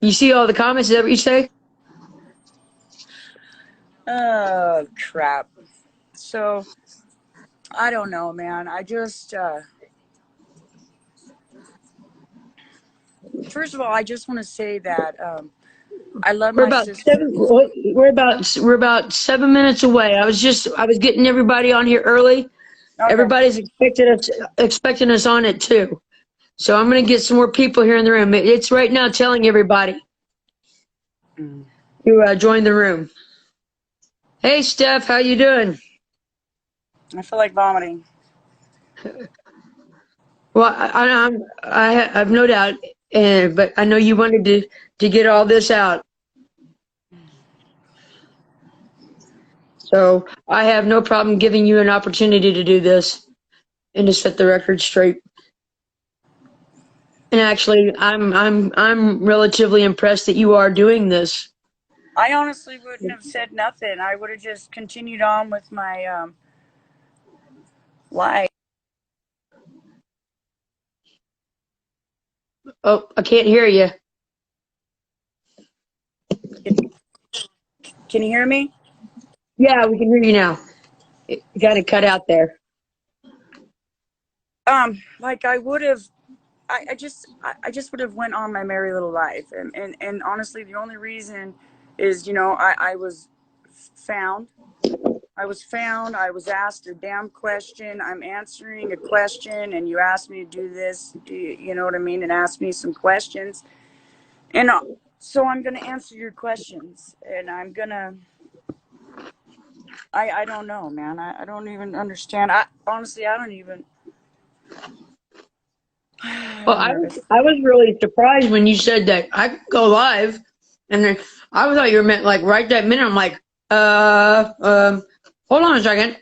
You see all the comments? Is that what you say? Oh, crap. So, I don't know, man. First of all, I just want to say that I love We're my about sister. seven. We're about 7 minutes away. I was getting everybody on here early. Okay. Everybody's expecting us on at 2. So I'm gonna get some more people here in the room. It's right now telling everybody Mm. to join the room. Hey Steph, how you doing? I feel like vomiting. Well, I have no doubt, but I know you wanted to get all this out. So I have no problem giving you an opportunity to do this and to set the record straight. And actually, I'm relatively impressed that you are doing this. I honestly wouldn't have said nothing. I would have just continued on with my life. Oh, I can't hear you. Can you hear me? Yeah, we can hear you now. You got to cut out there. Like I would have. I just would have went on my merry little life, and honestly, the only reason is I was found. I was found. I was asked a damn question. I'm answering a question, and you asked me to do this. You know what I mean? And ask me some questions, and so I'm gonna answer your questions, and I'm gonna. I don't know, man. I don't even understand. I honestly, I don't even. Well, I'm I was nervous. I was really surprised when you said that I could go live, and then I thought you were meant like right that minute. I'm like, hold on a second.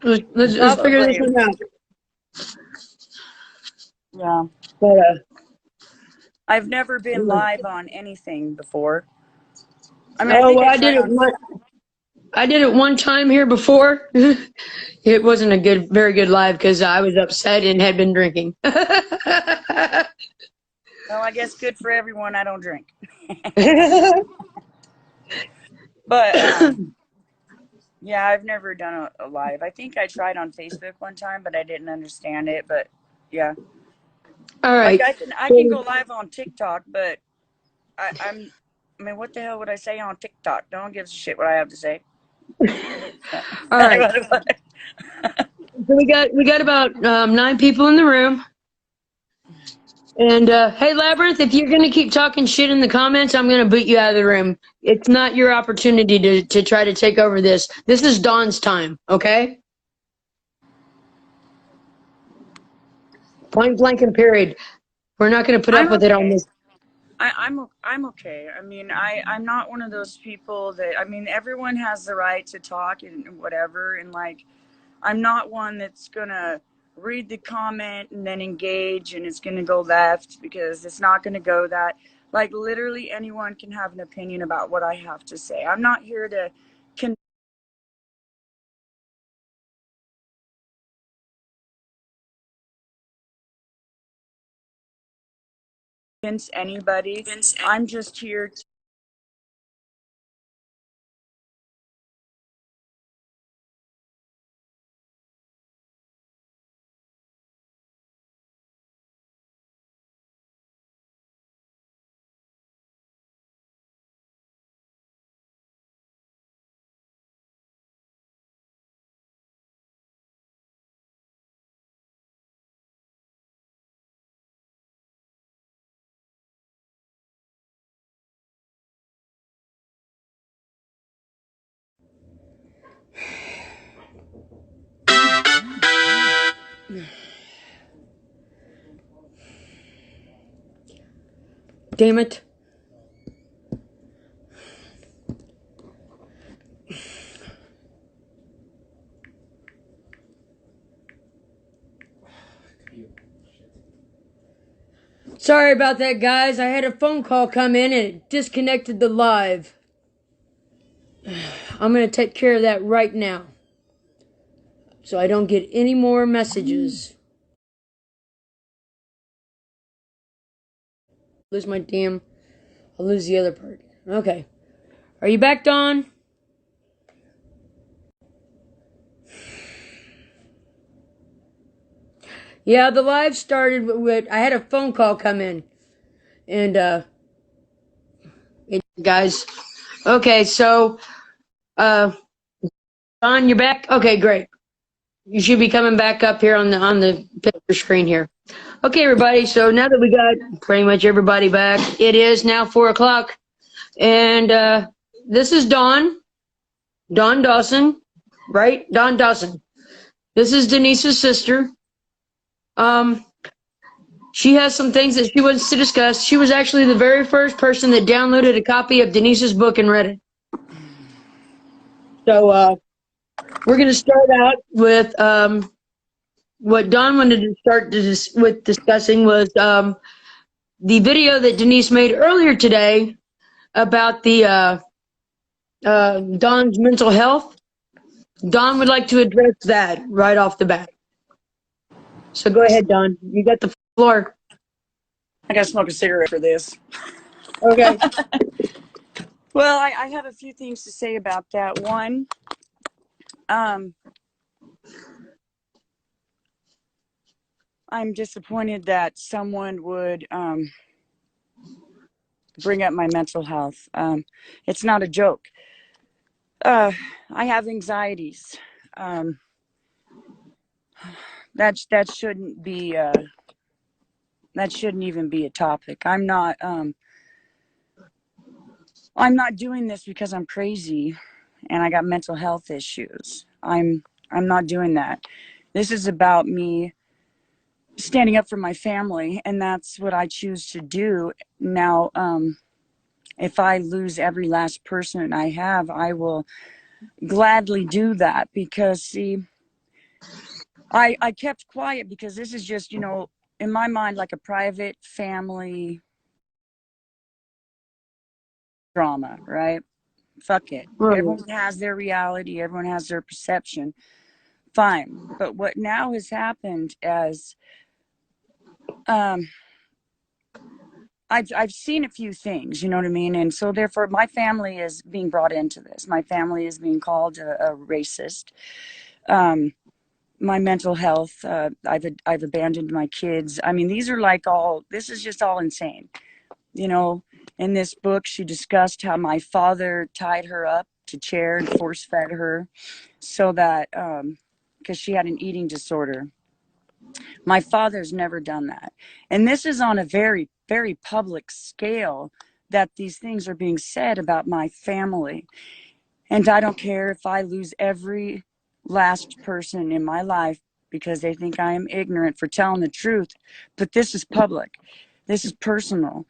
Let's figure this Probably. one out. Yeah. But I've never been live on anything before. I mean, I oh think well, I tried on. I did it one time here before. It wasn't a very good live because I was upset and had been drinking. Well, I guess good for everyone. I don't drink, but yeah, I've never done a live. I think I tried on Facebook one time, but I didn't understand it. But yeah, All like right. I can go live on TikTok, but I'm. I mean, what the hell would I say on TikTok? No one gives a shit what I have to say. All right. So we got about 9 people in the room. And hey, Labyrinth, if you're gonna keep talking shit in the comments, I'm gonna boot you out of the room. It's not your opportunity to try to take over this. This is Dawn's time, okay? Point blank and period. We're not gonna put up I'm with it on okay. this. I'm okay. I mean, I'm not one of those people that. I mean, everyone has the right to talk and whatever, and like I'm not one that's gonna read the comment and then engage and it's gonna go left because it's not gonna go that. Like literally anyone can have an opinion about what I have to say. I'm not here to convince anybody. I'm just here Damn it. Sorry about that, guys. I had a phone call come in and it disconnected the live. I'm gonna take care of that right now so I don't get any more messages. lose my damn. I'll lose the other part. Okay. Are you back, Dawn? Yeah, the live started with I had a phone call come in. And guys. Okay, so Dawn, you're back? Okay, great. You should be coming back up here on the picture screen here. Okay, everybody. So now that we got pretty much everybody back, it is now 4 o'clock, and this is Dawn Dawson, right? Dawn Dawson. This is Denise's sister. She has some things that she wants to discuss. She was actually the very first person that downloaded a copy of Denise's book and read it. So we're going to start out with what Dawn wanted to start with discussing was the video that Denise made earlier today about the Dawn's mental health. Dawn would like to address that right off the bat. So go ahead, Dawn. You got the floor. I gotta smoke a cigarette for this. Okay. Well, I have a few things to say about that. One, I'm disappointed that someone would bring up my mental health. It's not a joke. I have anxieties. That shouldn't be. That shouldn't even be a topic. I'm not doing this because I'm crazy and I got mental health issues. I'm not doing that. This is about me standing up for my family, and that's what I choose to do. Now, if I lose every last person I have, I will gladly do that, because see, I kept quiet because this is just, in my mind, like a private family drama, right? Fuck it. Right. Everyone has their reality, everyone has their perception. Fine. But what now has happened as I've seen a few things, you know what I mean? And so therefore my family is being brought into this. My family is being called a racist. My mental health, I've abandoned my kids. I mean, these are this is just all insane. In this book, she discussed how my father tied her up to a chair and force fed her so that, because she had an eating disorder. My father's never done that. And this is on a very, very public scale that these things are being said about my family. And I don't care if I lose every last person in my life because they think I am ignorant for telling the truth. But this is public. This is personal.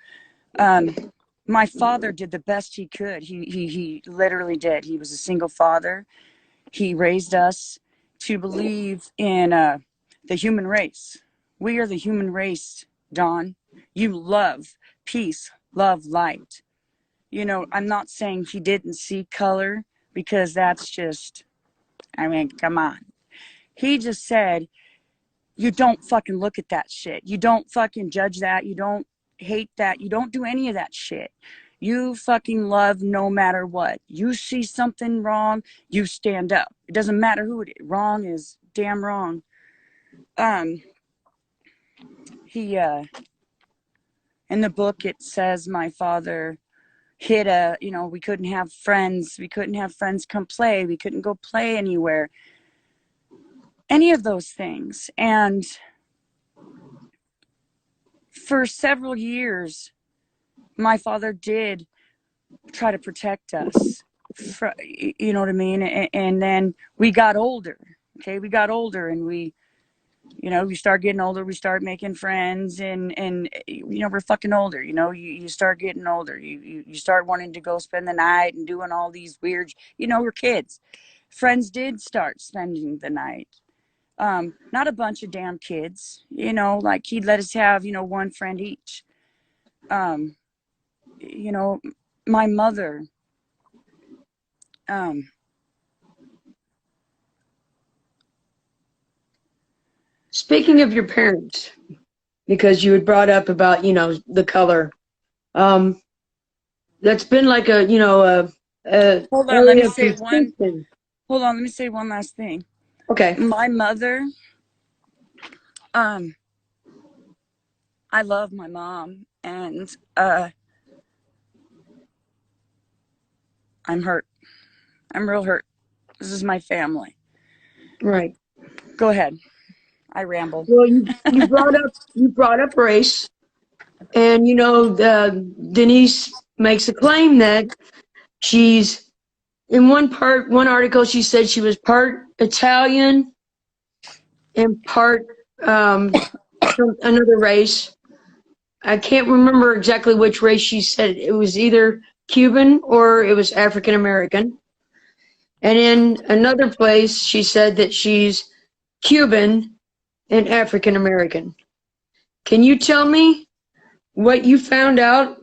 My father did the best he could. He literally did. He was a single father. He raised us to believe in the human race. We are the human race, Dawn. You love peace, love light. I'm not saying he didn't see color, because that's just, I mean, come on. He just said, you don't fucking look at that shit. You don't fucking judge that. You don't hate that. You don't do any of that shit. You fucking love no matter what. You see something wrong, you stand up. It doesn't matter who it is. Wrong is damn wrong. He in the book it says my father hit we couldn't have friends. We couldn't have friends come play. We couldn't go play anywhere. Any of those things. And for several years, my father did try to protect us. You know what I mean? And then we got older. Okay, we got older, and we start getting older. We start making friends, and we're fucking older. You start getting older. You start wanting to go spend the night and doing all these weird. We're kids. Friends did start spending the night. Not a bunch of damn kids. Like he'd let us have one friend each. My mother. Speaking of your parents, because you had brought up about the color Um, that's been like a, a Hold on, let me area of say one. contention. Hold on, let me say one last thing. Okay. My mother, um, I love my mom, and I'm hurt. I'm real hurt. This is my family. Right. Go ahead. I rambled. Well, you brought up race, and Denise makes a claim that she's in one article she said she was part Italian and part another race. I can't remember exactly which race she said. It was either Cuban or it was African American. And in another place, she said that she's Cuban and African American. Can you tell me what you found out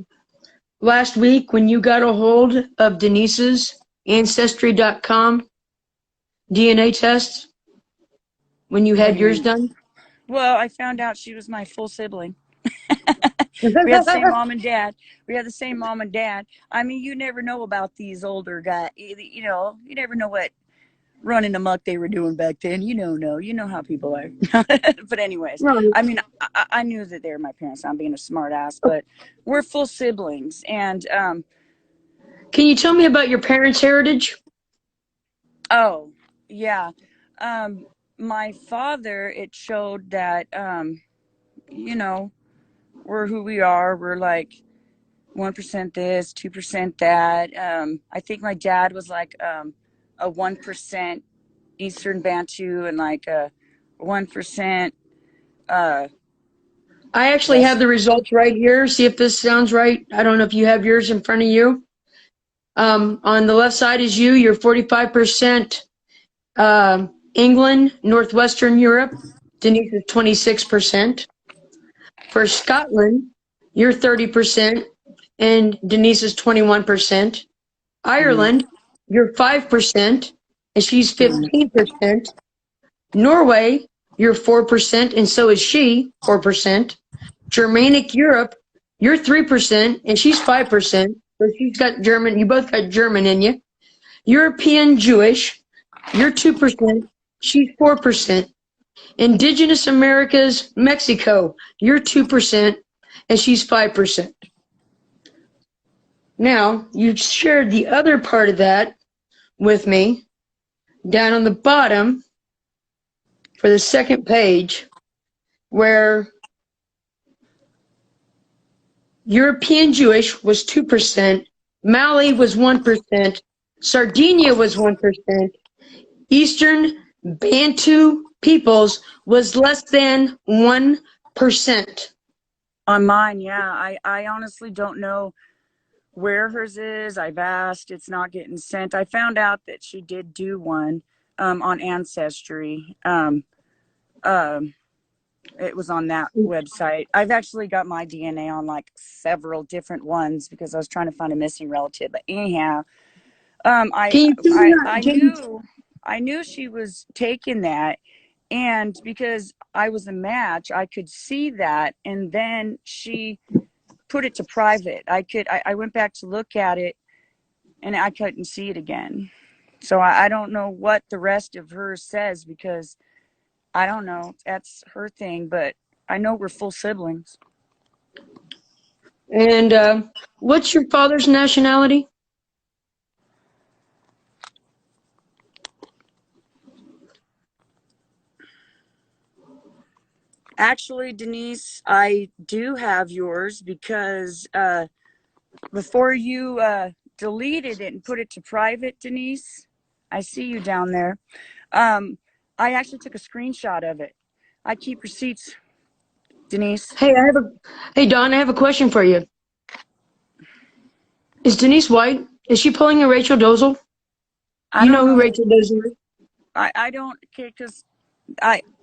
last week when you got a hold of Denise's Ancestry.com DNA test when you What had do you yours mean? done? Well, I found out she was my full sibling. We had the same mom and dad. We had the same mom and dad. I mean, you never know about these older guys. You never know what running amok they were doing back then. You know how people are. But anyways, Right. I mean, I knew that they were my parents. I'm being a smart ass, but we're full siblings. And Can you tell me about your parents' heritage? oh yeah, um, my father. It showed that you know we're who we are. We're like 1% this, 2% that. I think my dad was like a 1% Eastern Bantu and like a 1% uh, I actually have West. the results right here. See if this sounds right. I don't know if you have yours in front of you. On the left side is you. You're 45% England, Northwestern Europe. Denise is 26%. For Scotland, you're 30%, and Denise is 21%. Mm-hmm. Ireland, you're 5%, and she's Mm-hmm. 15%. Norway, you're 4%, and so is she, 4%. Germanic Europe, you're 3%, and she's 5%. So she's got German, you both got German in you. European Jewish, you're 2%, she's 4%. Indigenous Americas, Mexico, you're 2%, and she's 5%. Now, you shared the other part of that with me down on the bottom for the second page, where European Jewish was 2%, Mali was 1%, Sardinia was 1%, Eastern Bantu peoples was less than 1%. On mine, yeah. I honestly don't know where hers is. I've asked. It's not getting sent. I found out that she did do one on Ancestry. Um, it was on that website. I've actually got my DNA on like several different ones because I was trying to find a missing relative. But anyhow, um, I Can you I tell I me, knew I knew she was taking that, and because I was a match, I could see that, and then she put it to private. I went back to look at it, and I couldn't see it again. So I don't know what the rest of hers says because I don't know. That's her thing, but I know we're full siblings. and what's your father's nationality? Actually, Denise, I do have yours because before you deleted it and put it to private, Denise, I see you down there. Um, I actually took a screenshot of it. I keep receipts, Denise. Hey Don, I have a question for you. Is Denise white? Is she pulling a Rachel Dozel? I You don't know who know. Rachel Dozel is? I don't care because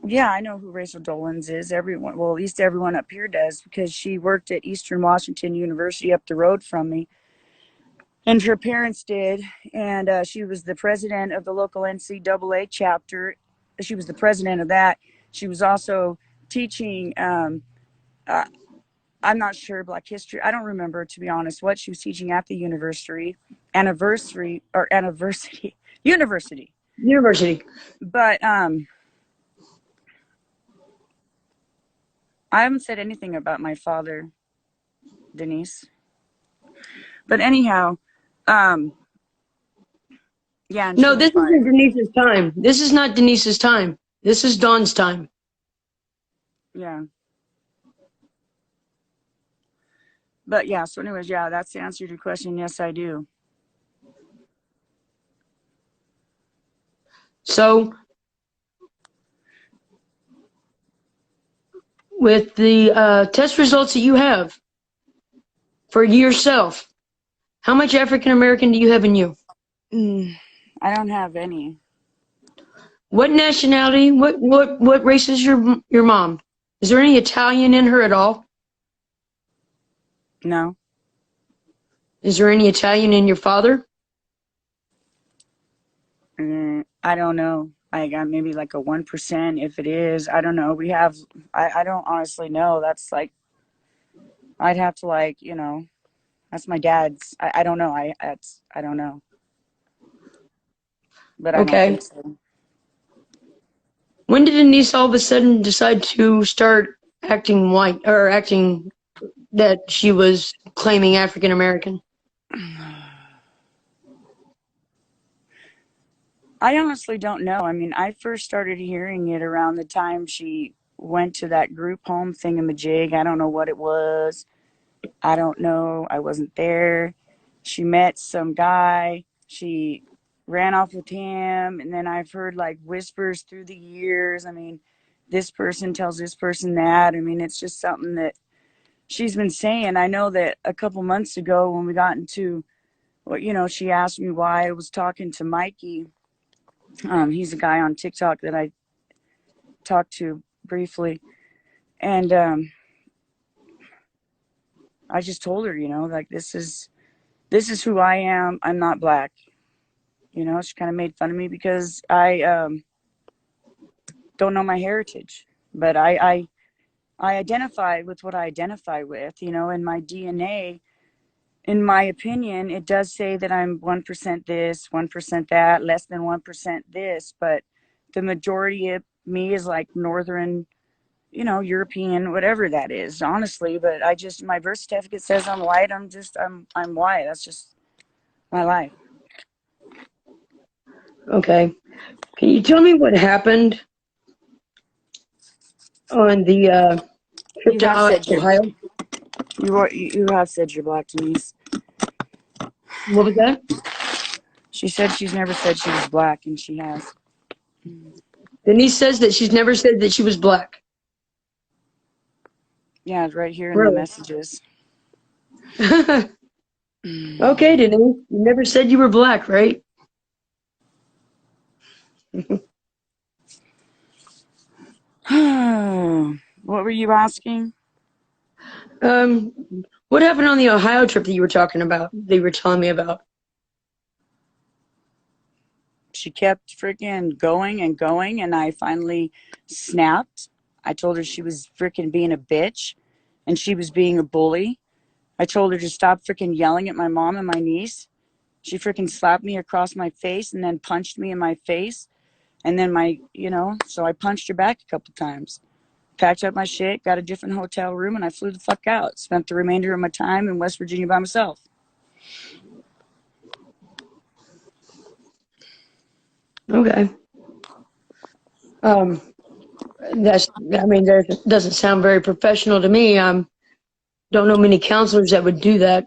yeah, I know who Rachel Dolans is. Everyone, well, at least everyone up here does because she worked at Eastern Washington University up the road from me, and her parents did. And she was the president of the local NCAA chapter. She was the president of that. She was also teaching I'm not sure, Black history. I don't remember, to be honest, what she was teaching at the university. University. But I haven't said anything about my father, Denise. But anyhow, yeah, and she No, was this 5. isn't Denise's time. This is not Denise's time. This is Dawn's time. Yeah. But yeah, so anyways, yeah, that's the answer to your question. Yes, I do. So, with the test results that you have for yourself, how much African American do you have in you? I don't have any. What nationality? What race is your mom? Is there any Italian in her at all? No. Is there any Italian in your father? I don't know. I got maybe like a 1%. If it is, I don't know. I don't honestly know. That's like, I'd have to like, that's my dad's. I don't know. I don't know. But I don't Okay. think so. When did Denise all of a sudden decide to start acting white or acting that she was claiming African American? I honestly don't know. I mean, I first started hearing it around the time she went to that group home thingamajig. I don't know what it was. I don't know. I wasn't there. She met some guy. She ran off with him. And then I've heard like whispers through the years. I mean, this person tells this person that. I mean, it's just something that she's been saying. I know that a couple months ago when we got into, well, she asked me why I was talking to Mikey. He's a guy on TikTok that I talked to briefly. And I just told her, like this is who I am. I'm not black. She kind of made fun of me because I don't know my heritage, but I identify with what I identify with. In my DNA, in my opinion, it does say that I'm 1% this, 1% that, less than 1% this, but the majority of me is like northern, European, whatever that is, honestly. But my birth certificate says I'm white. I'm white. That's just my life. Okay. Can you tell me what happened on the trip You to have said Ohio? you have said you're black, Denise. What was that? She said she's never said she was black, and she has. Denise says that she's never said that she was black. Yeah, it's right here in the Really? messages. Okay, Denise. You never said you were black, right? What were you asking? What happened on the Ohio trip that you were talking about? That you were telling me about? She kept freaking going and going, and I finally snapped. I told her she was freaking being a bitch, and she was being a bully. I told her to stop freaking yelling at my mom and my niece. She freaking slapped me across my face and then punched me in my face. And then so I punched her back a couple times. Packed up my shit, got a different hotel room, and I flew the fuck out. Spent the remainder of my time in West Virginia by myself. Okay. That doesn't sound very professional to me. Don't know many counselors that would do that.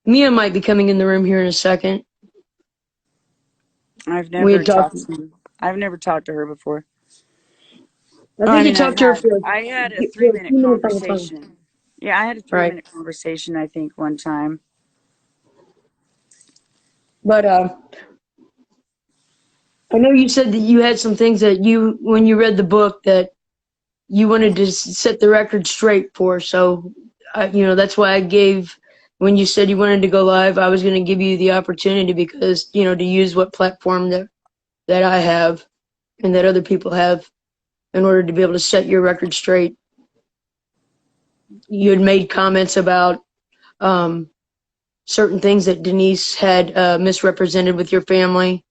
Mia might be coming in the room here in a second. I've We never had talked. I've never talked to her before. I Oh, I think you mean, talked to her I had a for a 3-minute few minutes on the phone. conversation. Yeah, I had a Right. 3-minute conversation, I think, one time. But I know you said that you had some things that when you read the book, that you wanted to set the record straight for. So you know, that's why I gave, when you said you wanted to go live, I was going to give you the opportunity because, you know, to use what platform that I have and that other people have in order to be able to set your record straight. You had made comments about certain things that Denise had misrepresented with your family.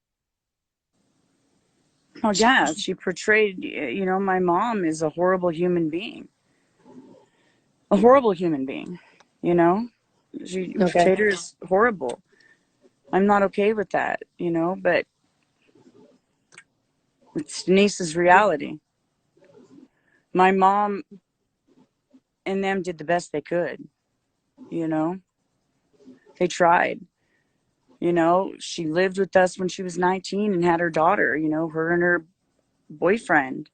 Oh yeah, she portrayed, you know, my mom is a horrible human being. A horrible human being, you know? She Okay. portrayed her as horrible. I'm not okay with that, you know, but it's Denise's reality. My mom and them did the best they could, you know? They tried. You know, she lived with us when she was 19 and had her daughter, you know, her and her boyfriend.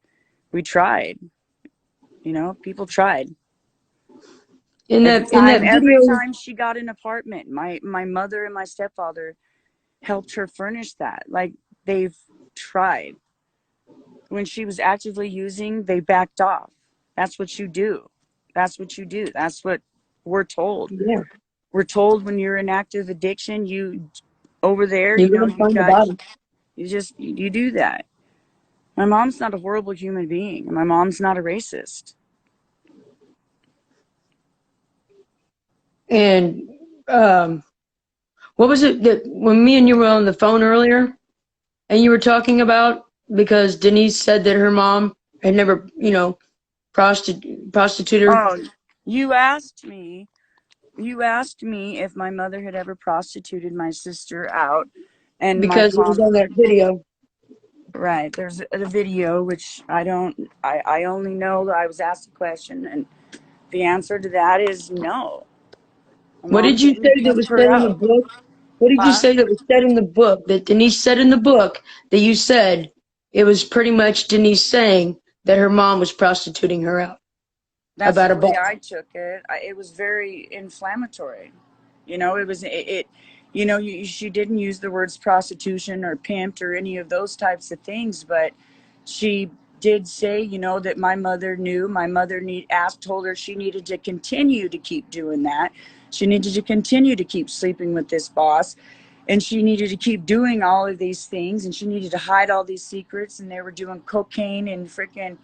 We tried, you know, people tried. In that Every video, time she got an apartment, my mother and my stepfather helped her furnish that. Like, they've tried. When she was actively using, they backed off. That's what you do. That's what you do. That's what we're told. yeah, We're told when you're in active addiction, you over there, you you know, go you find the got, body. you do that. My mom's not a horrible human being. My mom's not a racist. And what was it that when me and you were on the phone earlier and you were talking about, because Denise said that her mom had never, you know, prostituted her Oh, you asked me, you asked me if my mother had ever prostituted my sister out, and my because it was mom, on that video. right, there's a video which I only know that I was asked a question, and the answer to that is no. My What mom did you didn't say that pimp was her said in the out. book? What did you Huh? say that was said in the book that Denise said in the book that you said it was pretty much Denise saying that her mom was prostituting her out That's about the a way ball? I took it. It was very inflammatory. You know, it you know, she didn't use the words prostitution or pimped or any of those types of things, but she did say, you know, that my mother knew. My mother told her she needed to continue to keep doing that. She needed to continue to keep sleeping with this boss, and she needed to keep doing all of these things, and she needed to hide all these secrets, and they were doing cocaine and freaking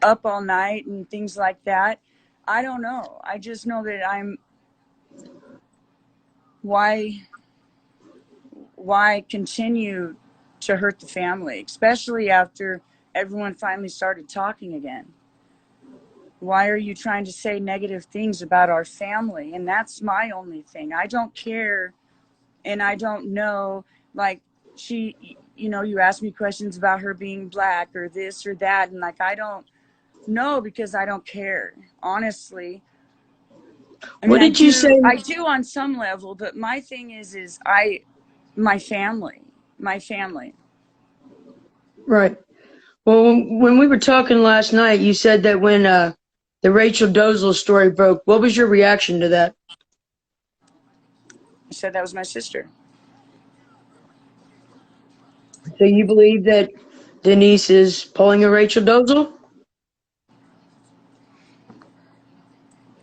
up all night and things like that. I don't know. I just know that why continue to hurt the family, especially after everyone finally started talking again? Why are you trying to say negative things about our family? And that's my only thing. I don't care, and I don't know, like, she, you know, you ask me questions about her being black or this or that, and like, I don't know, because I don't care, honestly. I What mean, did you say? I do on some level, but my thing is my family, my family. Right. Well, when we were talking last night, you said that when the Rachel Dolezal story broke, what was your reaction to that? I said that was my sister. So you believe that Denise is pulling a Rachel Dolezal?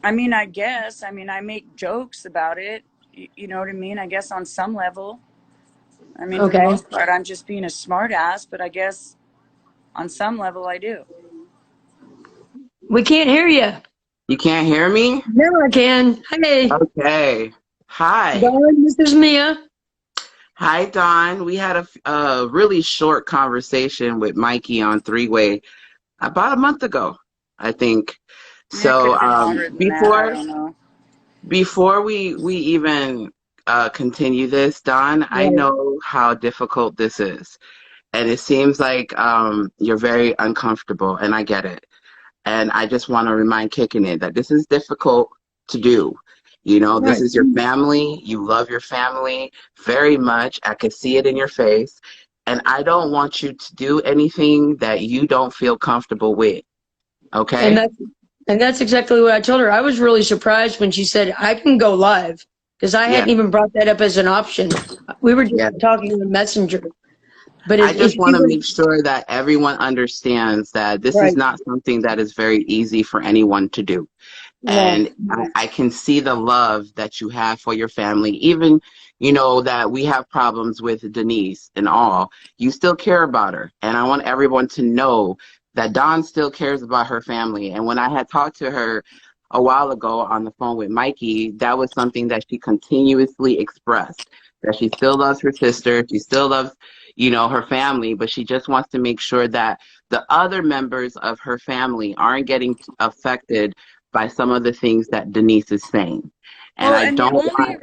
I mean, I guess. I mean, I make jokes about it. You know what I mean? I guess on some level. I mean, for the Okay. most part, I'm just being a smart ass, but I guess on some level I do. We can't hear you. You can't hear me? Now I can. Hey, Okay. Hi. Dawn, this is Mia. Hi, Dawn. We had a really short conversation with Mikey on three-way about a month ago, I think. It could So have been longer than that. I don't know. before we even continue this, Dawn, I Right. know how difficult this is. And it seems like you're very uncomfortable, and I get it. And I just want to remind Kicking It that this is difficult to do. You know, this Right. is your family. You love your family very much. I can see it in your face. And I don't want you to do anything that you don't feel comfortable with. And Okay? that's exactly what I told her. I was really surprised when she said I can go live because I Yeah. hadn't even brought that up as an option. We were just Yeah. talking on Messenger. But I if just she want to would, make sure that everyone understands that this is right, not something that is very easy for anyone to do. Yeah. And I can see the love that you have for your family, even, that we have problems with Denise and all. You still care about her. And I want everyone to know that Dawn still cares about her family. And when I had talked to her a while ago on the phone with Mikey, that was something that she continuously expressed, that she still loves her sister. She still loves, her family, but she just wants to make sure that the other members of her family aren't getting affected by some of the things that Denise is saying. And Well, I and don't want.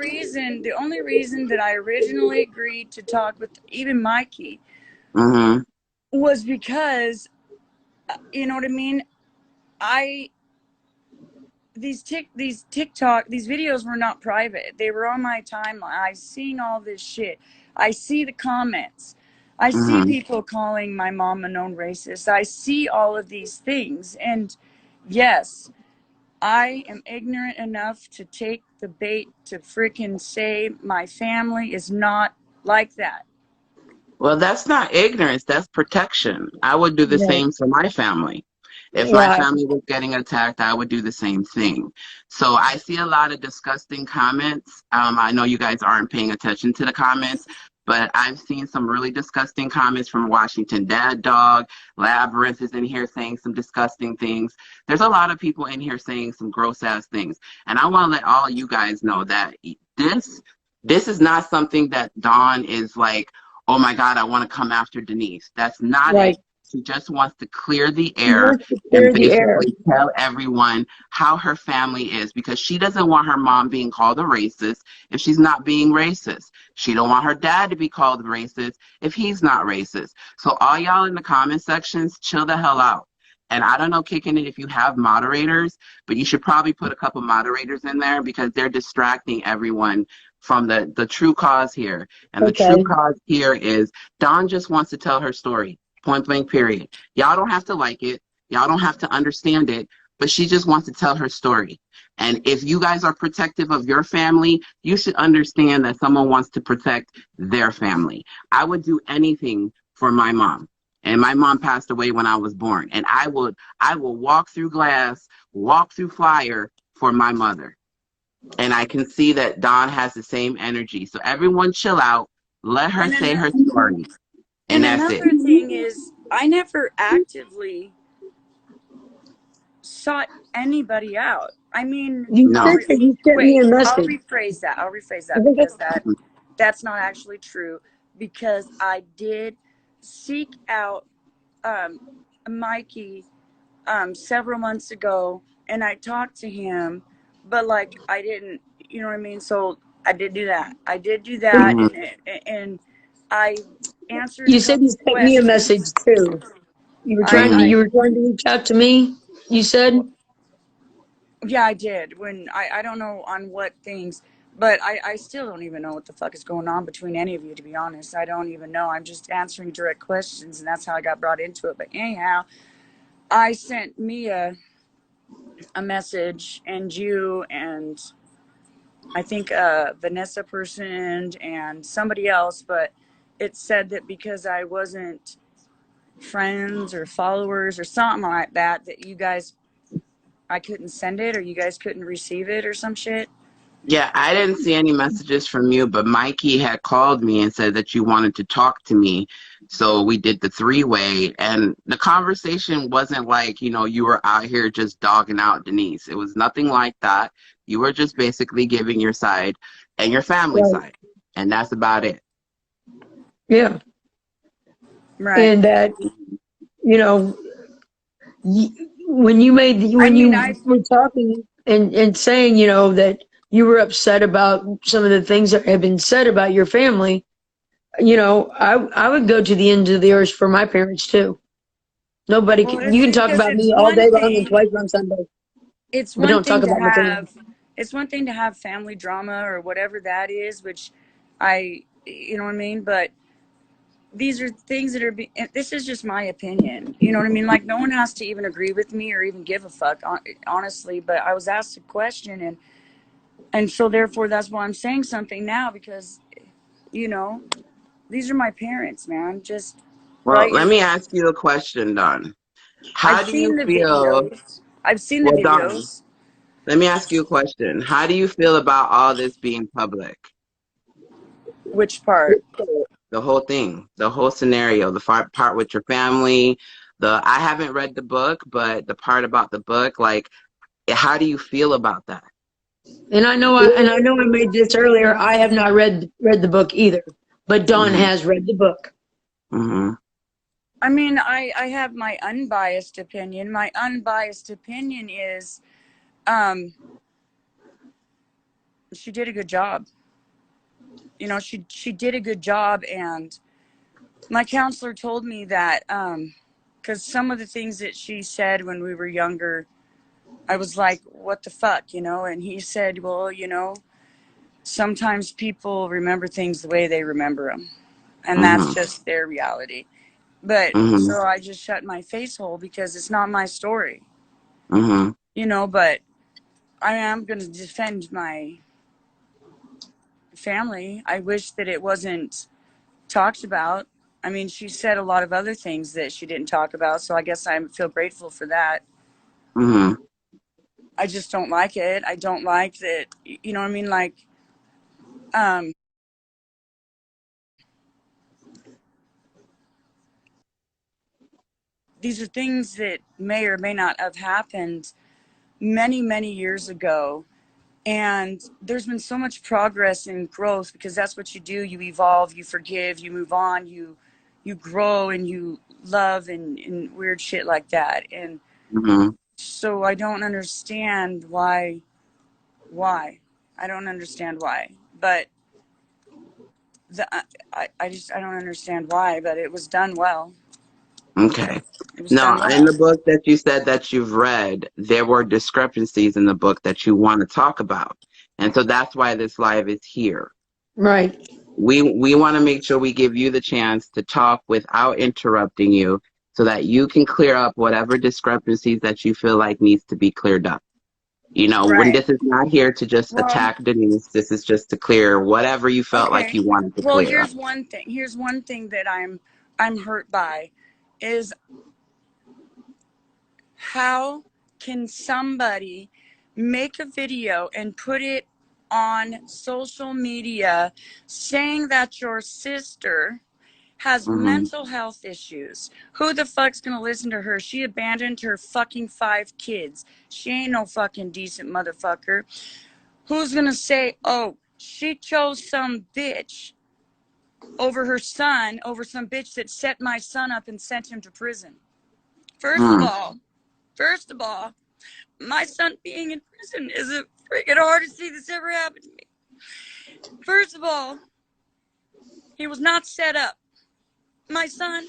the only reason that I originally agreed to talk with even Mikey Hmm. was because, you know what I mean. I these TikTok these videos were not private. They were on my timeline. I seen all this shit. I see the comments. I see Hmm. people calling my mom a known racist. I see all of these things, and yes, I am ignorant enough to take the bait to freaking say my family is not like that. Well, that's not ignorance, that's protection. I would do the Right. same for my family. If my Right. family was getting attacked, I would do the same thing. So I see a lot of disgusting comments. I know you guys aren't paying attention to the comments, but I've seen some really disgusting comments from Washington Dad Dog. Labyrinth is in here saying some disgusting things. There's a lot of people in here saying some gross ass things. And I want to let all you guys know that this is not something that Dawn is like, oh my God, I want to come after Denise. That's not Right. it. She just wants to clear the He air wants to and clear the air. basically tell everyone how her family is, because she doesn't want her mom being called a racist if she's not being racist. She don't want her dad to be called racist if he's not racist. So all y'all in the comment sections, chill the hell out. And I don't know, Kicking It, if you have moderators, but you should probably put a couple moderators in there because they're distracting everyone from the true cause here. And the true Okay. cause here is Dawn just wants to tell her story, point blank, period. Y'all don't have to like it. Y'all don't have to understand it, but she just wants to tell her story. And if you guys are protective of your family, you should understand that someone wants to protect their family. I would do anything for my mom. And my mom passed away when I was born. And I will walk through glass, walk through fire for my mother. And I can see that Dawn has the same energy. So everyone chill out, let her And say her another, story, and and that's it. another thing is, I never actively sought anybody out. I mean, You No. said that you sent me wait, a I'll message. rephrase that. I'll rephrase I that think because that's not actually true. Because I did seek out um, Mikey several months ago, and I talked to him, but like I didn't, you know what I mean. So I did do that. I did do that, Mhm. and I answered a you said you couple sent me a message questions. too. You were trying to Mhm. you were trying to reach out to me. You said Yeah, I did. When I don't know on what things, but I still don't even know what the fuck is going on between any of you, to be honest. I don't even know. I'm just answering direct questions, and that's how I got brought into it. But anyhow, I sent Mia a message, and you, and I think Vanessa person and somebody else, but it said that because I wasn't friends or followers or something like that, that you guys, I couldn't send it or you guys couldn't receive it or some shit. Yeah, I didn't see any messages from you, but Mikey had called me and said that you wanted to talk to me. So we did the three-way, and the conversation wasn't like, you were out here just dogging out Denise. It was nothing like that. You were just basically giving your side and your family right. side, and that's about it. Yeah. Right. And that, you know, when I when mean, I you were talking and saying, that you were upset about some of the things that have been said about your family, I would go to the ends of the earth for my parents too. Nobody well, can, you it's can talk because about me all day long and twice on Sunday, it's but one don't talk thing to about my family. have it's one thing to have family drama or whatever that is, which you know what I mean, but these are things that this is just my opinion, you know what I mean, like no one has to even agree with me or even give a fuck, honestly, but I was asked a question, and so therefore that's why I'm saying something now, because you know these are my parents, man, just Well, right. let me ask you a question, Don. I've How do you seen the feel? videos. I've seen the Well, Don, videos. Let me ask you a question. How do you feel about all this being public? Which part? The whole thing, the whole scenario, the part with your family, I haven't read the book, but the part about the book, like, how do you feel about that? And I know I made this earlier. I have not read the book either, but Dawn Mm-hmm. has read the book. Mm-hmm. I mean, I have my unbiased opinion. My unbiased opinion is, um, she did a good job. You know, she did a good job, and my counselor told me that, because some of the things that she said when we were younger, I was like, what the fuck, you know? And he said, well, you know, sometimes people remember things the way they remember them, and that's Mm-hmm. just their reality. But Mm-hmm. so I just shut my face hole because it's not my story, Mm-hmm. you know. But I am going to defend my family. I wish that it wasn't talked about. I mean, she said a lot of other things that she didn't talk about, so I guess I feel grateful for that. Mm-hmm. I just don't like it. I don't like that, you know what I mean? Like, um, these are things that may or may not have happened many, many years ago. And there's been so much progress and growth because that's what you do. You evolve, you forgive, you move on, you grow and you love and weird shit like that. And Mm-hmm. so I don't understand why. I don't understand why. But I don't understand why, but it was done well. Okay. It was done Now, in well. the book that you said that you've read, there were discrepancies in the book that you want to talk about. And so that's why this live is here. Right. We want to make sure we give you the chance to talk without interrupting you so that you can clear up whatever discrepancies that you feel like needs to be cleared up. You know, when Right. this is not here to just Well, attack Denise, this is just to clear whatever you felt like okay. you wanted to Well, clear up. here's one thing. Here's one thing that I'm hurt by is how can somebody make a video and put it on social media saying that your sister has Mm-hmm. mental health issues? Who the fuck's gonna listen to her? She abandoned her fucking 5 kids. She ain't no fucking decent motherfucker. Who's gonna say, oh, she chose some bitch over her son, over some bitch that set my son up and sent him to prison? First of Mm-hmm. all, first of all, my son being in prison is the freaking hardest thing that's ever happened to me. First of all, he was not set up. My son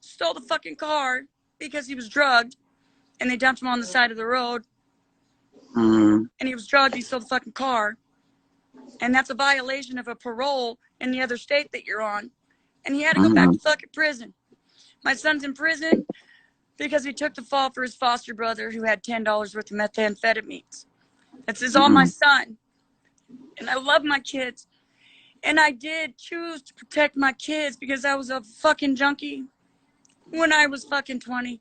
stole the fucking car because he was drugged and they dumped him on the side of the road and he was drugged and he stole the fucking car. And that's a violation of a parole in the other state that you're on. And he had to go back Mm-hmm. to fucking prison. My son's in prison because he took the fall for his foster brother who had $10 worth of methamphetamines. This is all my Mm-hmm. son. And I love my kids. And I did choose to protect my kids because I was a fucking junkie when I was fucking 20.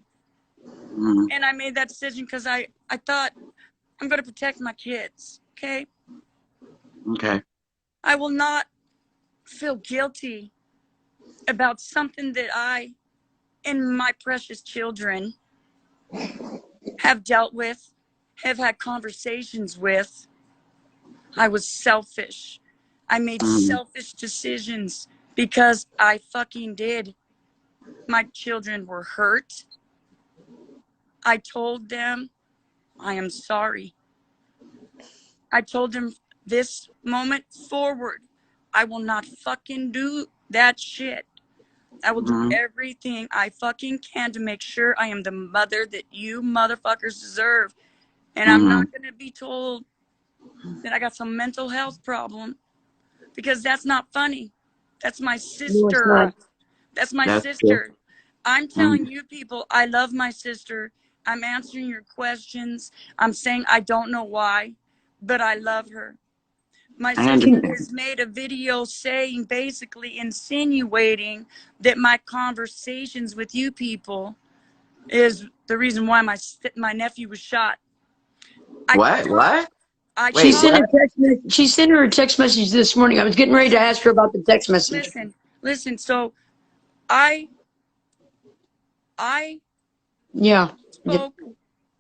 Mm-hmm. And I made that decision because I thought I'm going to protect my kids. Okay. Okay. I will not feel guilty about something that I and my precious children have dealt with, have had conversations with. I was selfish. I made Mm-hmm. selfish decisions because I fucking did. My children were hurt. I told them I am sorry. I told them this moment forward, I will not fucking do that shit. I will do Mm-hmm. everything I fucking can to make sure I am the mother that you motherfuckers deserve. And I'm Mm-hmm. not going to be told that I got some mental health problem because that's not funny. That's my No, it's not. sister. That's my That's true. sister. I'm telling Mm-hmm. you people, I love my sister. I'm answering your questions. I'm saying I don't know why, but I love her. My I sister Can, understand. has made a video saying, basically insinuating that my conversations with you people is the reason why my nephew was shot. I What? What? She Wait, sent what? a she sent her a text message this morning. I was getting ready to ask her about the text message. Listen. So I I Yeah. spoke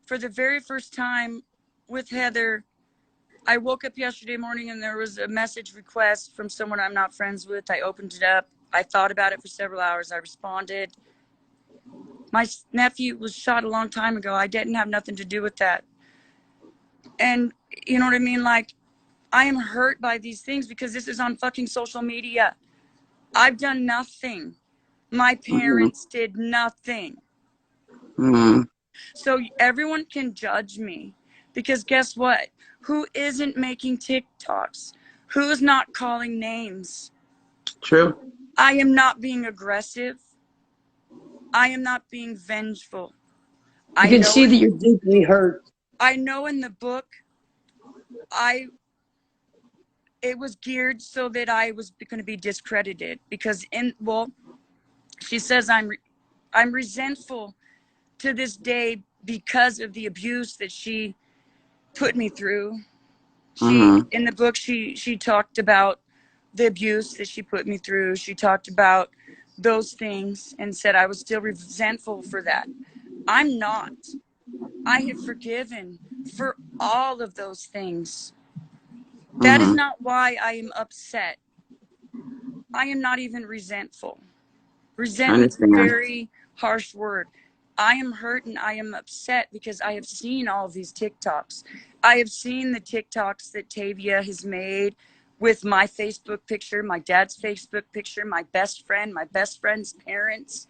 for the very first time with Heather. I woke up yesterday morning and there was a message request from someone I'm not friends with. I opened it up. I thought about it for several hours. I responded. My nephew was shot a long time ago. I didn't have nothing to do with that. And you know what I mean? Like, I am hurt by these things because this is on fucking social media. I've done nothing. My Mm-hmm. parents did nothing. Mm-hmm. So everyone can judge me because guess what? Who isn't making TikToks? Who's not calling names? True. I am not being aggressive. I am not being vengeful. You I can know see that you're deeply hurt. I know in the book it was geared so that I was going to be discredited because she says I'm resentful to this day because of the abuse that she put me through. She Mm-hmm. in the book she talked about the abuse that she put me through. She talked about those things and said I was still resentful for that. I'm not. I have forgiven for all of those things. That is Mm-hmm. not why I am upset. I am not even resentful. I Resentment's a understand. very harsh word. I am hurt and I am upset because I have seen all of these TikToks. I have seen the TikToks that Tavia has made with my Facebook picture, my dad's Facebook picture, my best friend's parents.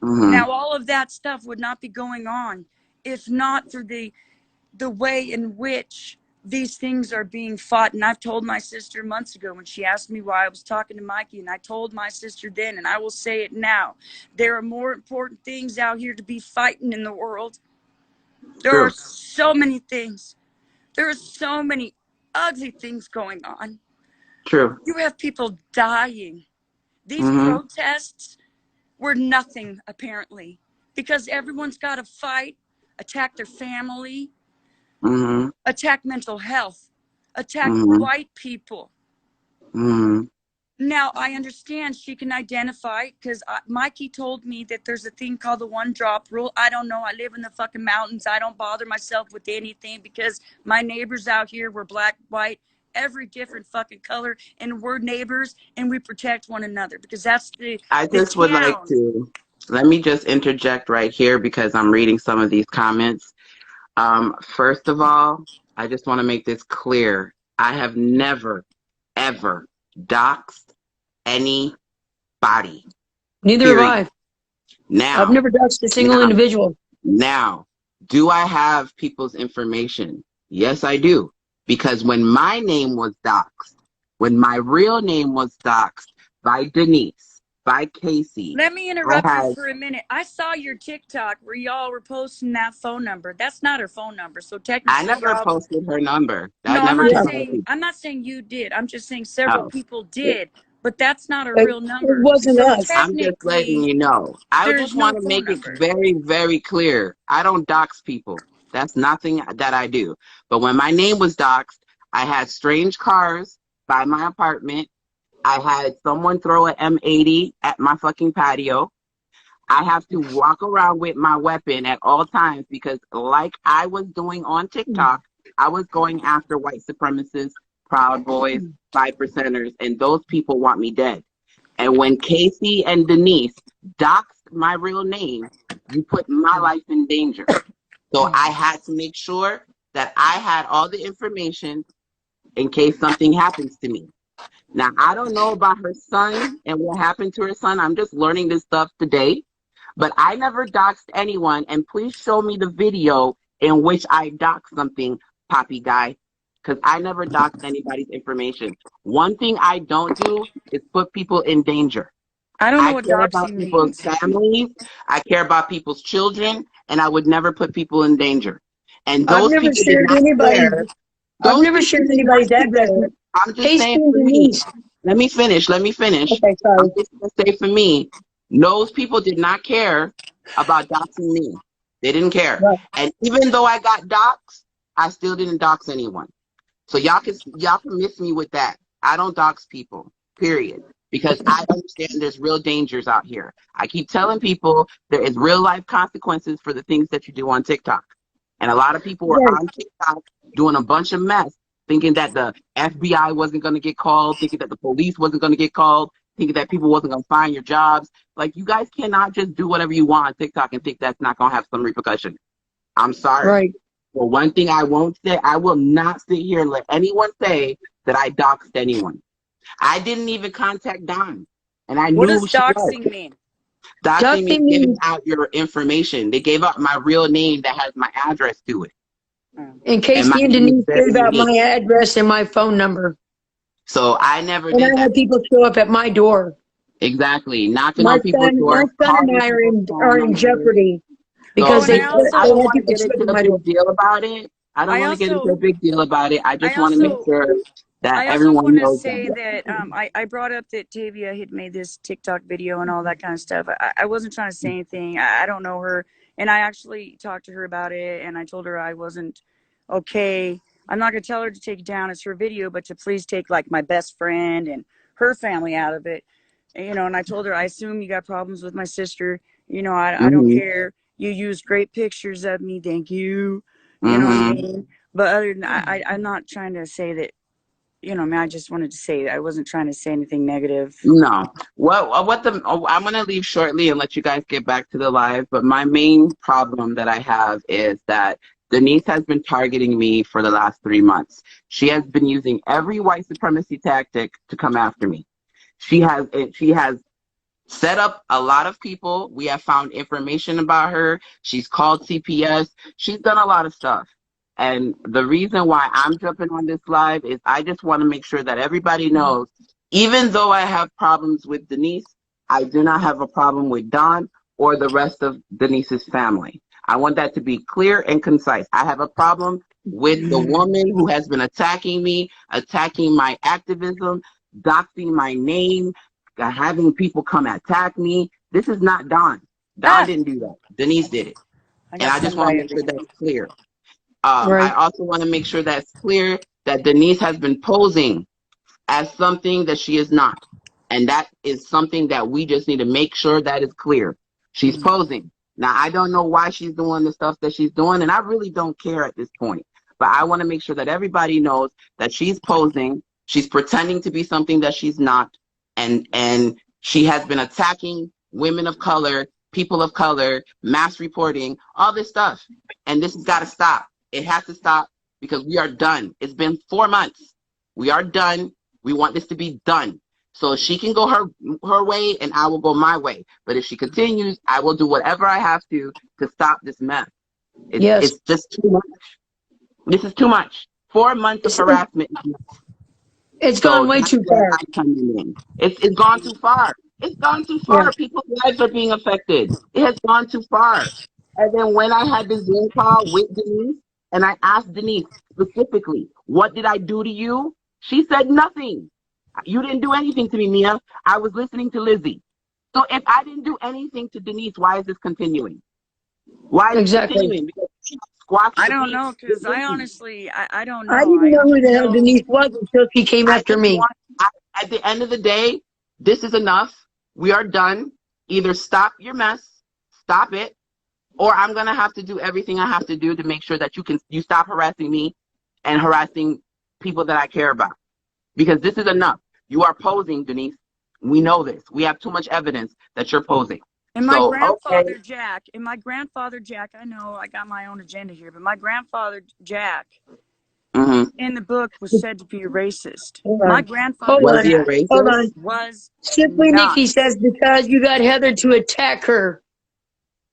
Mm-hmm. Now, all of that stuff would not be going on if not for the way in which these things are being fought. And I've told my sister months ago when she asked me why I was talking to Mikey, and I told my sister then, and I will say it now, there are more important things out here to be fighting in the world. There are True. so many things. There are so many ugly things going on. True. You have people dying. These Mm-hmm. protests were nothing, apparently, because everyone's got to fight, attack their family, Mm-hmm. attack mental health, attack Mm-hmm. white people. Mm-hmm. Now, I understand she can identify because Mikey told me that there's a thing called the one drop rule. I don't know. I live in the fucking mountains. I don't bother myself with anything because my neighbors out here were black, white, every different fucking color, and we're neighbors and we protect one another because that's I the just would like town. to let me just interject right here because I'm reading some of these comments. First of all, I just want to make this clear. I have never, ever doxed anybody. Neither have Period. I. I've Now, never doxed a single now, individual. now, do I have people's information? Yes, I do. Because when my name was doxed, when my real name was doxed by Denise, by Casey, Let me I interrupt you had, for a minute. I saw your TikTok where y'all were posting that phone number. That's not her phone number. So I technically never y'all posted her number. I No, I'm never not gave Yeah. her saying I'm not saying you did. I'm just saying several Oh, people did, but that's not a It real number. wasn't So us. I'm just letting technically you know. I there's just no want to phone make it number. very, very clear. I don't dox people. That's nothing that I do. But when my name was doxed, I had strange cars by my apartment. I had someone throw an M80 at my fucking patio. I have to walk around with my weapon at all times because, like I was doing on TikTok, I was going after white supremacists, Proud Boys, 5%ers, and those people want me dead. And when Casey and Denise doxed my real name, you put my life in danger. So I had to make sure that I had all the information in case something happens to me. Now, I don't know about her son and what happened to her son. I'm just learning this stuff today. But I never doxed anyone. And please show me the video in which I doxed something, Poppy Guy, because I never doxed anybody's information. One thing I don't do is put people in danger. I don't know I what care about doxing people's means. families. I care about people's children, and I would never put people in danger. And I've those never people did shared not anybody's. care. I've Those never people shared did not anybody's address. care. I'm just Casey saying and for me. Denise. Let me finish. Let me finish. Okay, I'm sorry. just going to say for me, those people did not care about doxing me. They didn't care. Right. And even though I got doxed, I still didn't dox anyone. So y'all can miss me with that. I don't dox people, period. Because I understand there's real dangers out here. I keep telling people there is real life consequences for the things that you do on TikTok. And a lot of people were Right. on TikTok doing a bunch of mess, thinking that the FBI wasn't going to get called, thinking that the police wasn't going to get called, thinking that people wasn't going to find your jobs. Like, you guys cannot just do whatever you want on TikTok and think that's not going to have some repercussion. I'm sorry. Right. Well, one thing I won't say, I will not sit here and let anyone say that I doxed anyone. I didn't even contact Dawn, and I What knew does who she was. doxing mean? Doxing means Doxing giving means, out your information. They gave out my real name that has my address to it. in And case my me and name is Denise very gave out unique. my address and my phone number. So I never And did I that. had people show up at my door. Exactly. Knocking My on people's my doors, son and calling I people's phone are in numbers. jeopardy So Oh, because and they I this is, I they don't also, had want to people get show up into at a my door. big deal about it. I don't I want to get into a also, big deal about it. I just I want to make also, sure that I also everyone want to knows say that. that I brought up that Tavia had made this TikTok video and all that kind of stuff. I wasn't trying to say anything. I don't know her. And I actually talked to her about it, and I told her I wasn't okay. I'm not going to tell her to take it down. It's her video, but to please take like my best friend and her family out of it. And I told her, I assume you got problems with my sister. I don't Mm-hmm. care. You used great pictures of me. Thank you. You know what I Mm-hmm. mean? But other than I'm not trying to say that, I mean, I just wanted to say I wasn't trying to say anything negative. No. I'm going to leave shortly and let you guys get back to the live. But my main problem that I have is that Denise has been targeting me for the last 3 months. She has been using every white supremacy tactic to come after me. She has set up a lot of people. We have found information about her. She's called CPS. She's done a lot of stuff. And the reason why I'm jumping on this live is I just want to make sure that everybody knows, even though I have problems with Denise, I do not have a problem with Dawn or the rest of Denise's family. I want that to be clear and concise. I have a problem with the woman who has been attacking me, attacking my activism, doxing my name, having people come attack me. This is not Dawn. Dawn Ah, didn't do that. Denise did it. I And got I just stung want by to a make sure bee. that's clear. I Right. also want to make sure that's clear that Denise has been posing as something that she is not. And that is something that we just need to make sure that is clear. She's posing. Now, I don't know why she's doing the stuff that she's doing, and I really don't care at this point. But I want to make sure that everybody knows that she's posing. She's pretending to be something that she's not. And she has been attacking women of color, people of color, mass reporting, all this stuff. And this has got to stop. It has to stop because we are done. It's been 4 months. We are done. We want this to be done. So she can go her way and I will go my way. But if she continues, I will do whatever I have to stop this mess. Yes. It's just too much. This is too much. 4 months of It's, harassment. it's So gone way that's too where far. I'm coming in. It's gone too far. It's gone too Yeah. far. People's lives are being affected. It has gone too far. And then when I had the Zoom call with Denise, and I asked Denise specifically, what did I do to you? She said nothing. You didn't do anything to me, Mia. I was listening to Lizzie. So if I didn't do anything to Denise, why is this continuing? Why is it Exactly. continuing? Because she squashed I the don't beef know, with because I Lizzie. honestly, I don't I know. didn't I know who only the hell know. Denise was until she came I after just me. want, at the end of the day, this is enough. We are done. Either stop your mess, stop it, or I'm gonna have to do everything I have to do to make sure that you stop harassing me and harassing people that I care about. Because this is enough. You are posing, Denise. We know this. We have too much evidence that you're posing. And my So, okay. grandfather Jack, I know I got my own agenda here, but my grandfather Jack Mm-hmm. in the book was said to be a racist. Hold My on. Hold grandfather Was on. he a Jack Hold racist? on. was Simply not. Nikki says because you got Heather to attack her.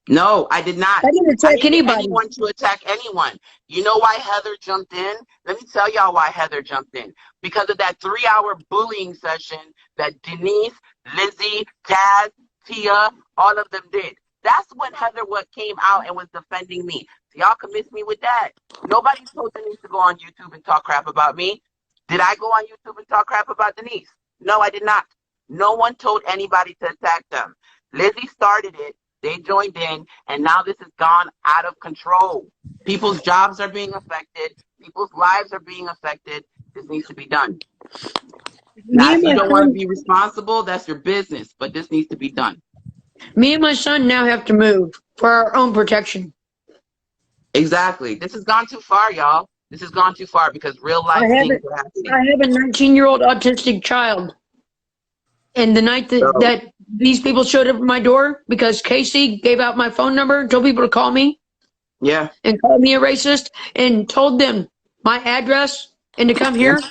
No, I did not. I didn't I attack didn't get anybody. anyone to attack anyone. You know why Heather jumped in? Let me tell y'all why Heather jumped in. Because of that 3-hour bullying session that Denise, Lizzie, Taz, Tia, all of them did. That's when Heather came out and was defending me. So y'all can miss me with that. Nobody told Denise to go on YouTube and talk crap about me. Did I go on YouTube and talk crap about Denise? No, I did not. No one told anybody to attack them. Lizzie started it. They joined in, and now this has gone out of control. People's jobs are being affected. People's lives are being affected. This needs to be done. Now, Me if and you my don't want to son, be responsible, that's your business, but this needs to be done. me and my son now have to move for our own protection. Exactly. This has gone too far, y'all. This has gone too far because real I life have things it. are happening. I have a 19-year-old autistic child. And the night So, that these people showed up at my door because Casey gave out my phone number, told people to call me yeah. and called me a racist and told them my address and to come Yeah. here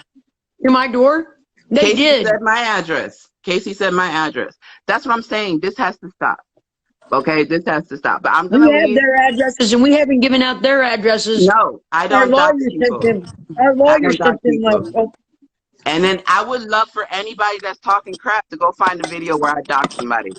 to my door, they Casey did. said my address. Casey said my address. That's what I'm saying. This has to stop. Okay, this has to stop. But I'm We gonna have leave. their addresses and we haven't given out their addresses. No, I Our don't dox lawyer sent people. them. Our I lawyer don't dox sent them like, people. oh, And then I would love for anybody that's talking crap to go find a video where I dox somebody.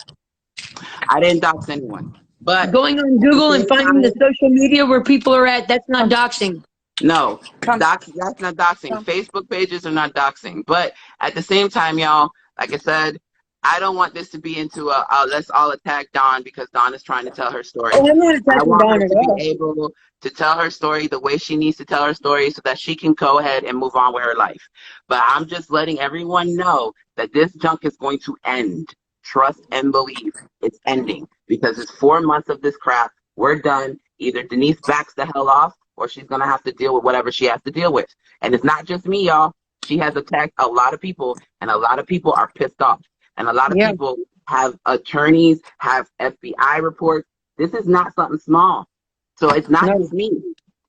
I didn't dox anyone. But going on at the Google and same finding the time, social media where people are at, that's not doxing. no, Come, that's not doxing. come. Facebook pages are not doxing. But at the same time, y'all, like I said, I don't want this to be into a let's all attack Dawn because Dawn is trying to tell her story. Oh, I'm not I attacking want her Dawn at to be all. able to tell her story the way she needs to tell her story so that she can go ahead and move on with her life. But I'm just letting everyone know that this junk is going to end. Trust and believe it's ending because it's 4 months of this crap. We're done. Either Denise backs the hell off or she's going to have to deal with whatever she has to deal with. And it's not just me, y'all. She has attacked a lot of people, and a lot of people are pissed off. And a lot of Yeah, people have attorneys, have FBI reports. This is not something small. So it's not no. just me.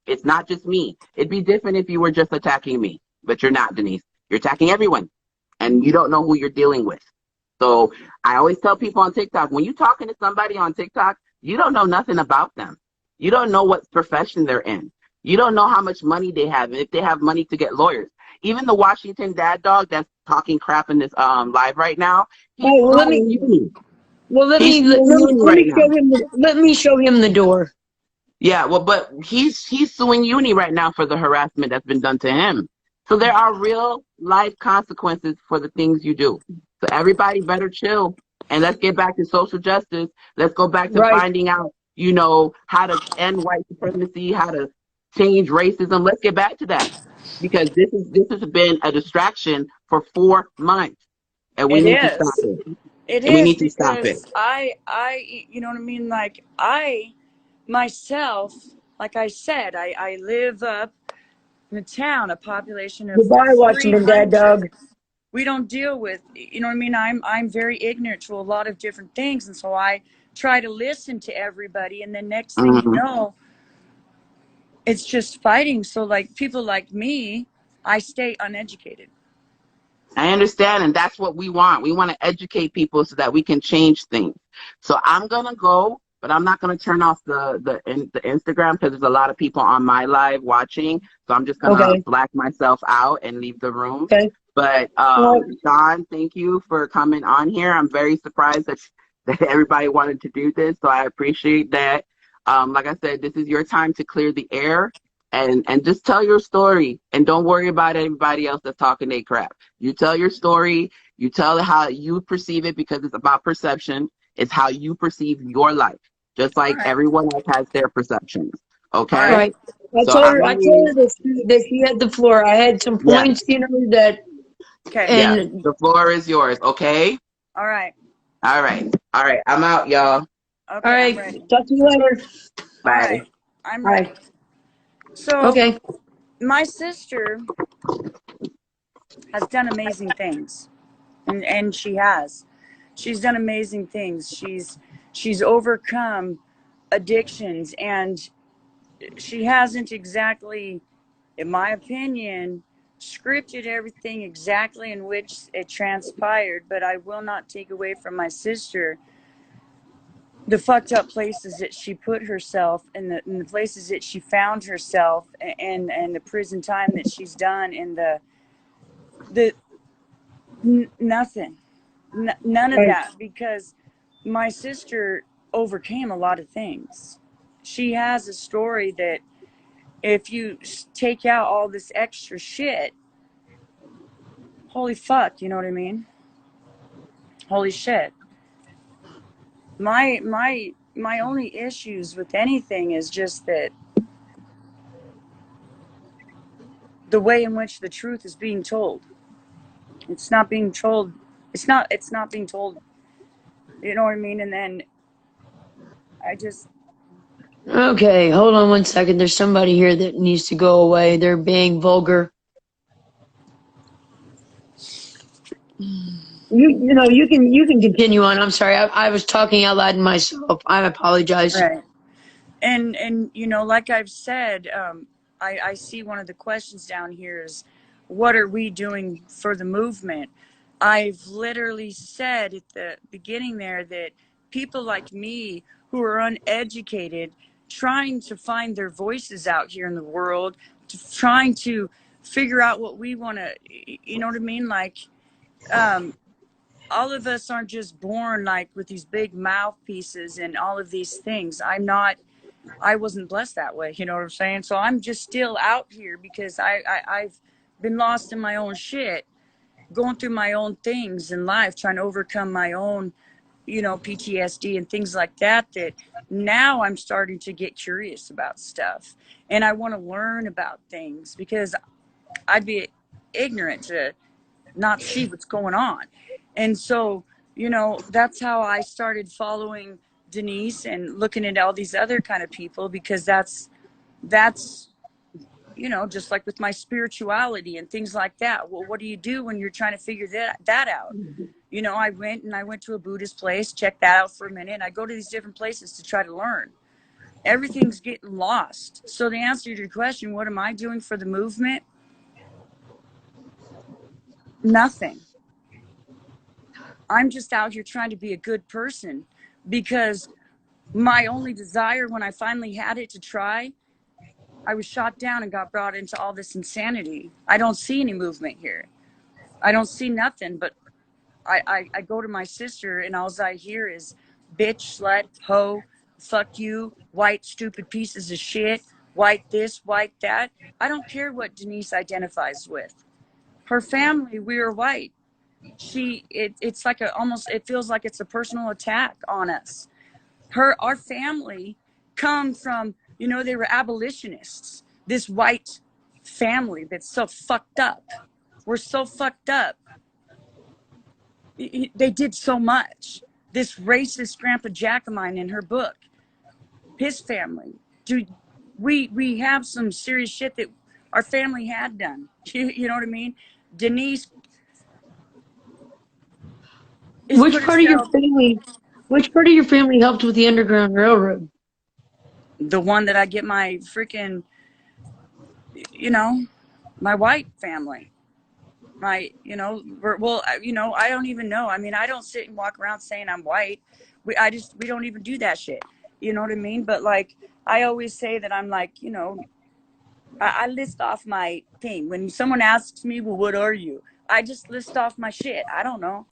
It's not just me. It'd be different if you were just attacking me, but you're not, Denise. You're attacking everyone, and you don't know who you're dealing with. So I always tell people on TikTok, when you're talking to somebody on TikTok, you don't know nothing about them. You don't know what profession they're in. You don't know how much money they have, and if they have money to get lawyers. Even the Washington dad dog that's talking crap in this live right now, he's Oh, well, suing Uni. let He's me let, suing me Uni let right me now. show him let me show him the door. Yeah, well, but he's suing Uni right now for the harassment that's been done to him. So there are real life consequences for the things you do. So everybody better chill and let's get back to social justice. Let's go back to Right. finding out, how to end white supremacy, how to change racism. Let's get back to that because this has been a distraction for 4 months, and we It need to stop is. it. It And we is need to stop it. because you know what I mean? Like, I, myself, like I said, I live up in a town, a population of Goodbye, Washington Dad 300. Dog. We don't deal with, you know what I mean? I'm very ignorant to a lot of different things. And so I try to listen to everybody. And then next thing you Mhm. know, it's just fighting. So, like, people like me, I stay uneducated. I understand, and that's what we want. We want to educate people so that we can change things. So I'm gonna go, but I'm not gonna turn off the Instagram because there's a lot of people on my live watching. So I'm just gonna Okay. black myself out and leave the room. Okay. But Well, Dawn, thank you for coming on here. I'm very surprised that that everybody wanted to do this, so I appreciate that. Like I said, this is your time to clear the air and just tell your story and don't worry about everybody else that's talking their crap. You tell your story, you tell how you perceive it because it's about perception. It's how you perceive your life, just All like right. everyone else has their perceptions. All Okay? right. right. I So told I'm her gonna I told leave. her that she had the floor. I had some Yeah, points, that Okay. yeah. and The floor is yours, okay? All right. All right. All right. I'm out, y'all. all Okay. I'm right. ready. Talk to you later. All Bye. right. I'm Bye. ready. So, Okay. my sister has done amazing things. And she has. She's done amazing things. She's overcome addictions, and she hasn't exactly, in my opinion, scripted everything exactly in which it transpired, but I will not take away from my sister the fucked up places that she put herself and the places that she found herself, and the prison time that she's done, and the nothing, none of Right. that, because my sister overcame a lot of things. She has a story that, if you take out all this extra shit, holy fuck, you know what I mean? Holy shit. My my only issues with anything is just that the way in which the truth is being told. It's not being told. It's not being told. You know what I mean? And then I just, Okay, hold on one second. There's somebody here that needs to go away. They're being vulgar. You can continue on. I'm sorry. I was talking out loud to myself. I apologize. right. And you know, like I've said, I see one of the questions down here is, what are we doing for the movement? I've literally said at the beginning there that people like me who are uneducated, trying to find their voices out here in the world, trying to figure out what we want to, you know what I mean? Like, all of us aren't just born like with these big mouthpieces and all of these things. I wasn't blessed that way, you know what I'm saying? So I'm just still out here because I've been lost in my own shit, going through my own things in life, trying to overcome my own, you know, PTSD and things like that, that now I'm starting to get curious about stuff. And I want to learn about things because I'd be ignorant to not see what's going on. And so, you know, that's how I started following Denise and looking at all these other kind of people, because that's you know, just like with my spirituality and things like that. Well, what do you do when you're trying to figure that out? You know, I went to a Buddhist place, check that out for a minute. And I go to these different places to try to learn. Everything's getting lost. So the answer to your question, what am I doing for the movement? Nothing. I'm just out here trying to be a good person, because my only desire when I finally had it to try, I was shot down and got brought into all this insanity. I don't see any movement here. I don't see nothing, but I go to my sister and all I hear is bitch, slut, hoe, fuck you, white, stupid pieces of shit, white this, white that. I don't care what Denise identifies with. Her family, we are white. It's like it feels like it's a personal attack on us. Our family come from, you know, they were abolitionists. This white family that's so fucked up. We're so fucked up. They did so much. This racist Grandpa Jack of mine in her book, his family, dude, we have some serious shit that our family had done. You know what I mean? Denise is Which part of your family? Which part of your family helped with the Underground Railroad? the one that I get my freaking, you know, my white family. My, you know, well, you know, I don't even know. I mean, I don't sit and walk around saying I'm white. We don't even do that shit. You know what I mean? But like, I always say that I'm like, you know, I list off my thing. When someone asks me, well, what are you? I just list off my shit. I don't know.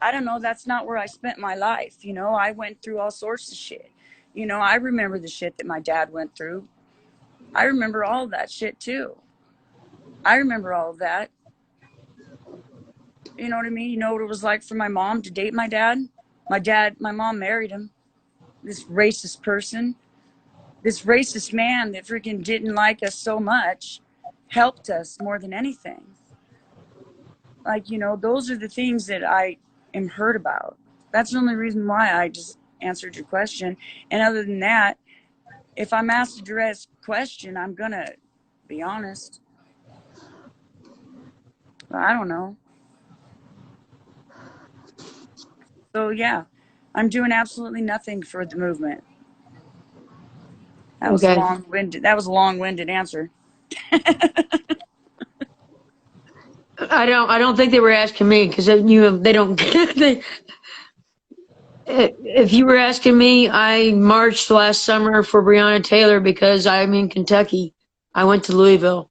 I don't know. That's not where I spent my life. You know, I went through all sorts of shit. You know, I remember the shit that my dad went through. I remember all of that shit too. I remember all of that. You know what I mean? You know what it was like for my mom to date my dad? My mom married him. This racist person, this racist man that freaking didn't like us so much, helped us more than anything. Like, you know, those are the things that I am hurt about. That's the only reason why I just answered your question. And other than that, if I'm asked a direct question, I'm going to be honest. I don't know. So, yeah, I'm doing absolutely nothing for the movement. That was a Okay. long-winded answer. I don't think they were asking me because they don't. If you were asking me, I marched last summer for Breonna Taylor because I'm in Kentucky. I went to Louisville.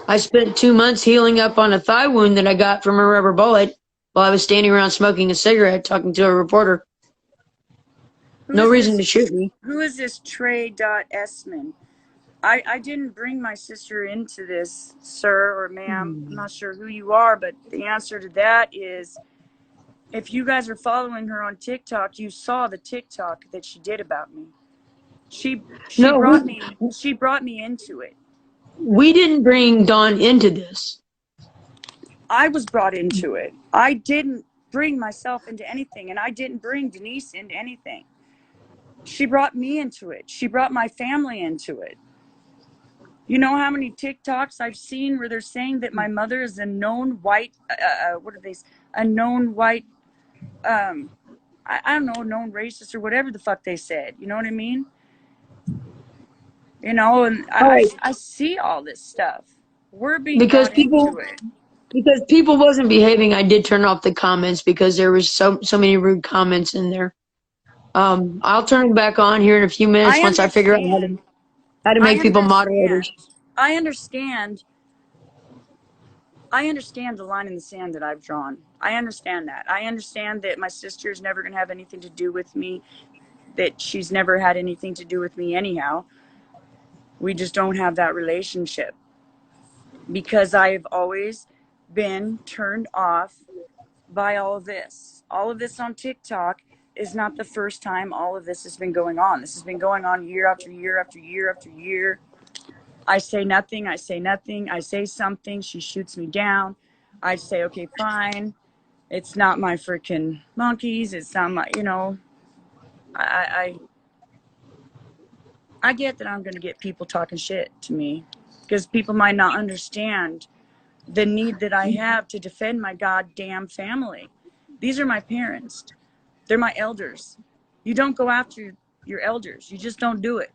I spent 2 months healing up on a thigh wound that I got from a rubber bullet while I was standing around smoking a cigarette talking to a reporter. No reason to shoot me. Who is this Trey.Esman? I didn't bring my sister into this, sir or ma'am. I'm not sure who you are, but the answer to that is If you guys are following her on TikTok, you saw the TikTok that she did about me. She No, brought me into it. we didn't bring Dawn into this. I was brought into it. I didn't bring myself into anything, and I didn't bring Denise into anything. She brought me into it. She brought my family into it. You know how many TikToks I've seen where they're saying that my mother is a known white, what are they? A known white, I don't know, known racist or whatever the fuck they said. You know what I mean? You know, and All right, I see all this stuff. We're being because brought people into it. wasn't behaving. I did turn off the comments because there was so many rude comments in there. I'll turn them back on here in a few minutes I once I figure out understand. how to I make people moderators. understand. I understand. I understand the line in the sand that I've drawn. I understand that. I understand that my sister is never going to have anything to do with me, that she's never had anything to do with me anyhow. We just don't have that relationship because I've always been turned off by all of this. All of this on TikTok is not the first time all of this has been going on. This has been going on year after year after year after year. I say nothing. I say nothing. I say something. She shoots me down. I say, okay, fine. It's not my freaking monkeys. It's not my, you know, I, I get that I'm going to get people talking shit to me because people might not understand the need that I have to defend my goddamn family. These are my parents. They're my elders. You don't go after your elders. You just don't do it.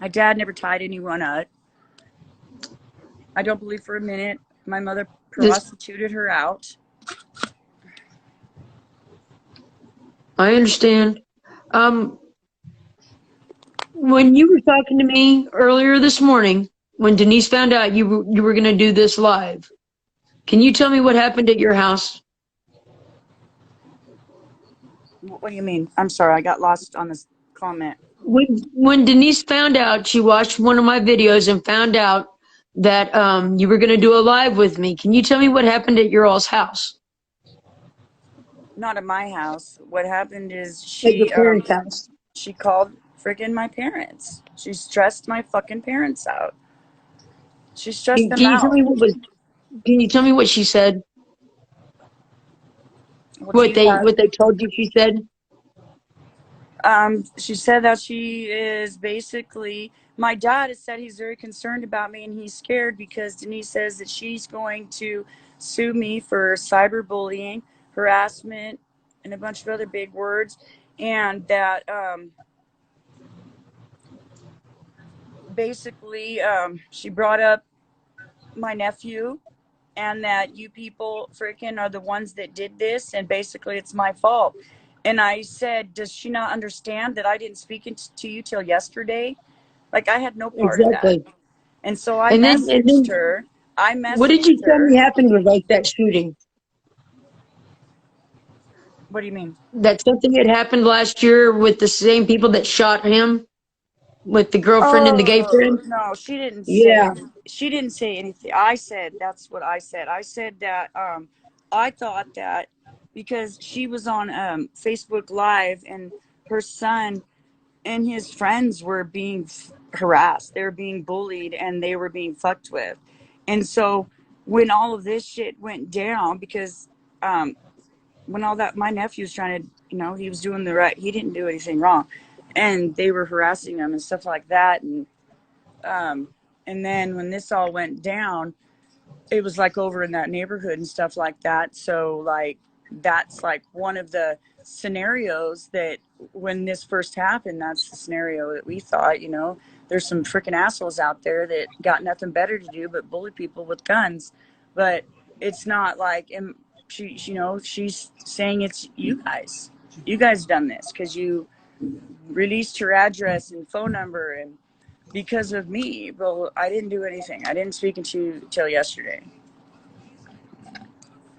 My dad never tied anyone up. I don't believe for a minute my mother This prostituted her out. I understand. Um, when you were talking to me earlier this morning, when Denise found out you were going to do this live, can you tell me what happened at your house? What do you mean? I'm sorry, I got lost on this comment. When Denise found out, she watched one of my videos and found out that you were going to do a live with me. Can you tell me what happened at your all's house? Not at my house. What happened is At your parents' house. she called freaking my parents. She stressed my fucking parents out. She stressed Can them you tell out. me Can you tell me what she said? What do you have? What they told you? She said. She said that she is basically, my dad has said he's very concerned about me and he's scared because Denise says that she's going to sue me for cyberbullying, harassment, and a bunch of other big words. And that basically she brought up my nephew and that you people freaking are the ones that did this and basically it's my fault. And I said, does she not understand that I didn't speak to you till yesterday? Like I had no part of that. Exactly. And so I And messaged then her. I what did messaged you tell her. me happened with like that shooting? What do you mean? That something had happened last year with the same people that shot him with the girlfriend and the gay Oh friend? no, she didn't say Yeah, any, she didn't say anything. I said that's what I said. I said that I thought that because she was on Facebook Live and her son and his friends were being harassed, they were being bullied, and they were being fucked with. And so when all of this shit went down, because when all that, my nephew was trying to, you know, he was doing the right, he didn't do anything wrong, and they were harassing him and stuff like that. Um, and then when this all went down, it was like over in that neighborhood and stuff like that. So like that's like one of the scenarios that when this first happened, that's the scenario that we thought, you know, there's some freaking assholes out there that got nothing better to do but bully people with guns. But it's not like, and she, you know, she's saying it's you guys. You guys done this because you released your address and phone number and because of me. Well, I didn't do anything. I didn't speak to you till yesterday.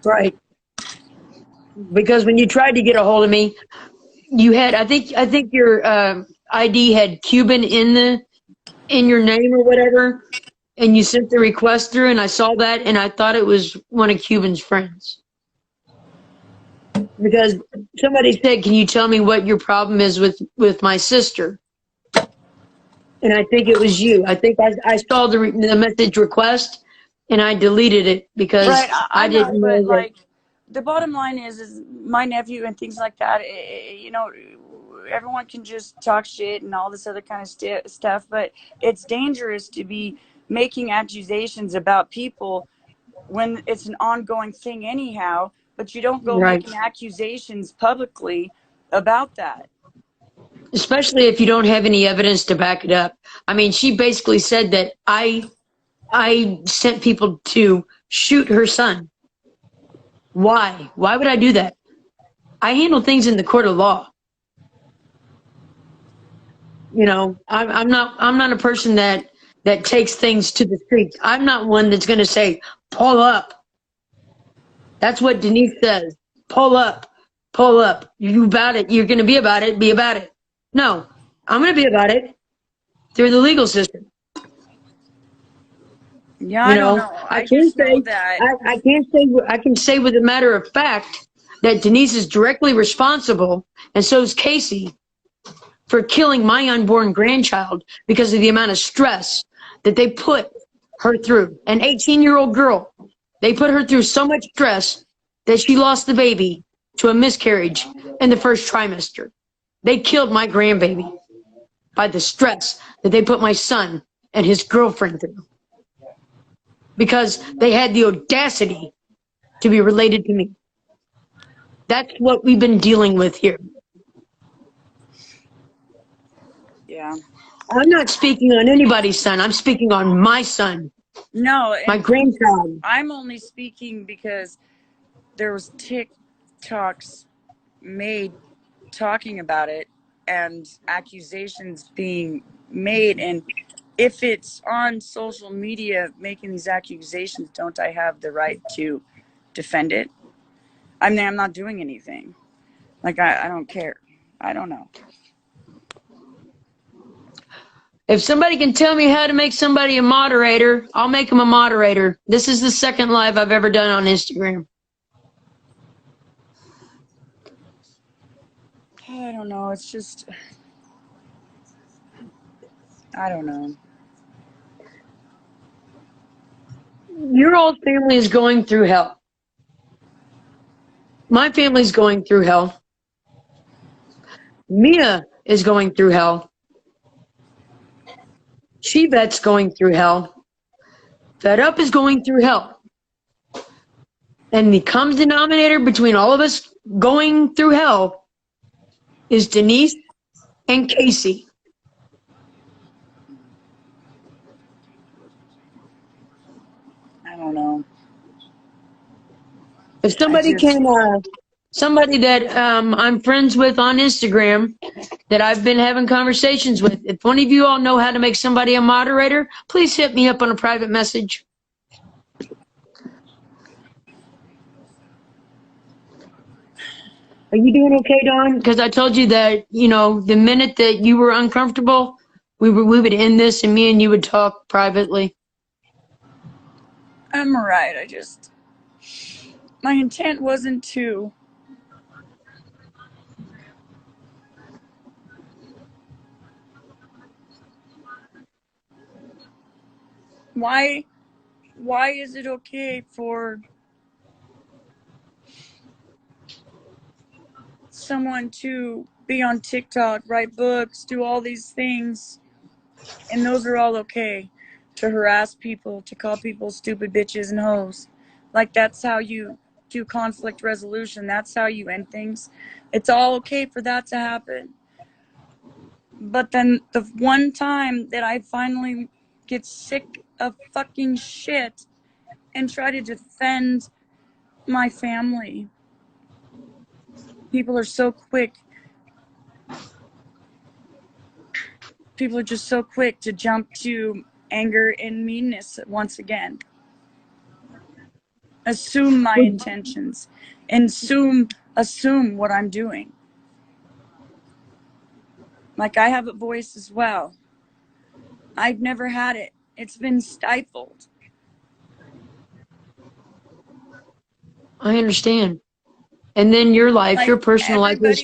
right. Because when you tried to get a hold of me, you had I think your ID had Cuban in your name or whatever. and you sent the request through, and I saw that, and I thought it was one of Cuban's friends. Because somebody said, "Can you tell me what your problem is with my sister?" And I think it was you. I think I saw the message request, and I deleted it because Right, I I know, didn't but know that. like the bottom line is my nephew and things like that. You know, everyone can just talk shit and all this other kind of stuff, but it's dangerous to be making accusations about people when it's an ongoing thing anyhow. But you don't go Right. making accusations publicly about that. Especially if you don't have any evidence to back it up. I mean, she basically said that I sent people to shoot her son. Why? Why would I do that? I handle things in the court of law. You know, I'm not a person that takes things to the streets. I'm not one that's going to say, pull up. That's what Denise says. Pull up, pull up. You about it. You're going to be about it. Be about it. No, I'm going to be about it through the legal system. Yeah, You I don't know, know. I I can't just know say, that. I can't say, I can say with a matter of fact that Denise is directly responsible, and so is Casey, for killing my unborn grandchild because of the amount of stress that they put her through. An 18-year-old girl, they put her through so much stress that she lost the baby to a miscarriage in the first trimester. They killed my grandbaby by the stress that they put my son and his girlfriend through because they had the audacity to be related to me. That's what we've been dealing with here. Yeah. I'm not speaking on anybody's son. I'm speaking on my son, No, my and grandchild. I'm only speaking because there was TikToks made talking about it and accusations being made, and if it's on social media making these accusations, don't I have the right to defend it? I mean, I'm not doing anything. Like, I don't care. I don't know. If somebody can tell me how to make somebody a moderator, I'll make them a moderator. This is the second live I've ever done on Instagram. I don't know. It's just, I don't know. Your old family is going through hell. My family's going through hell. Mia is going through hell. Chivette's going through hell. Fed Up is going through hell. And the common denominator between all of us going through hell is Denise and Casey. I don't know. If I somebody just, can, somebody that I'm friends with on Instagram that I've been having conversations with, if one of you all know how to make somebody a moderator, please hit me up on a private message. Are you doing okay, Dawn? Because I told you that, you know, the minute that you were uncomfortable, we would end this and me and you would talk privately. I'm alright. I just, my intent wasn't to. Why, why is it okay for someone to be on TikTok, write books, do all these things, and those are all okay? To harass people, to call people stupid bitches and hoes. Like, that's how you do conflict resolution. That's how you end things. It's all okay for that to happen. But then the one time that I finally get sick of fucking shit and try to defend my family, people are so quick. People are just so quick to jump to anger and meanness once again. Assume my intentions and assume what I'm doing. Like, I have a voice as well. I've never had it It's been stifled. I understand. And then your life, Like your personal life was.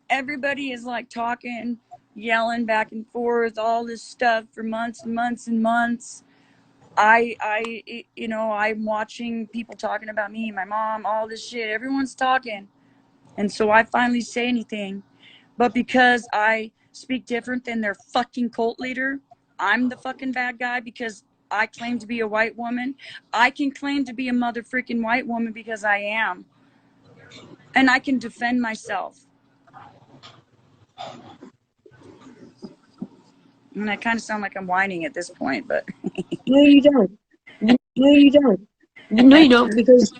everybody is like talking, yelling back and forth, all this stuff for months and months and months. I'm watching people talking about me, my mom, all this shit. Everyone's talking. And so I finally say anything. But because I speak different than their fucking cult leader, I'm the fucking bad guy because I claim to be a white woman. I can claim to be a mother freaking white woman because I am. And I can defend myself. And I kind of sound like I'm whining at this point, but No, you don't. No, you don't. No, you don't, because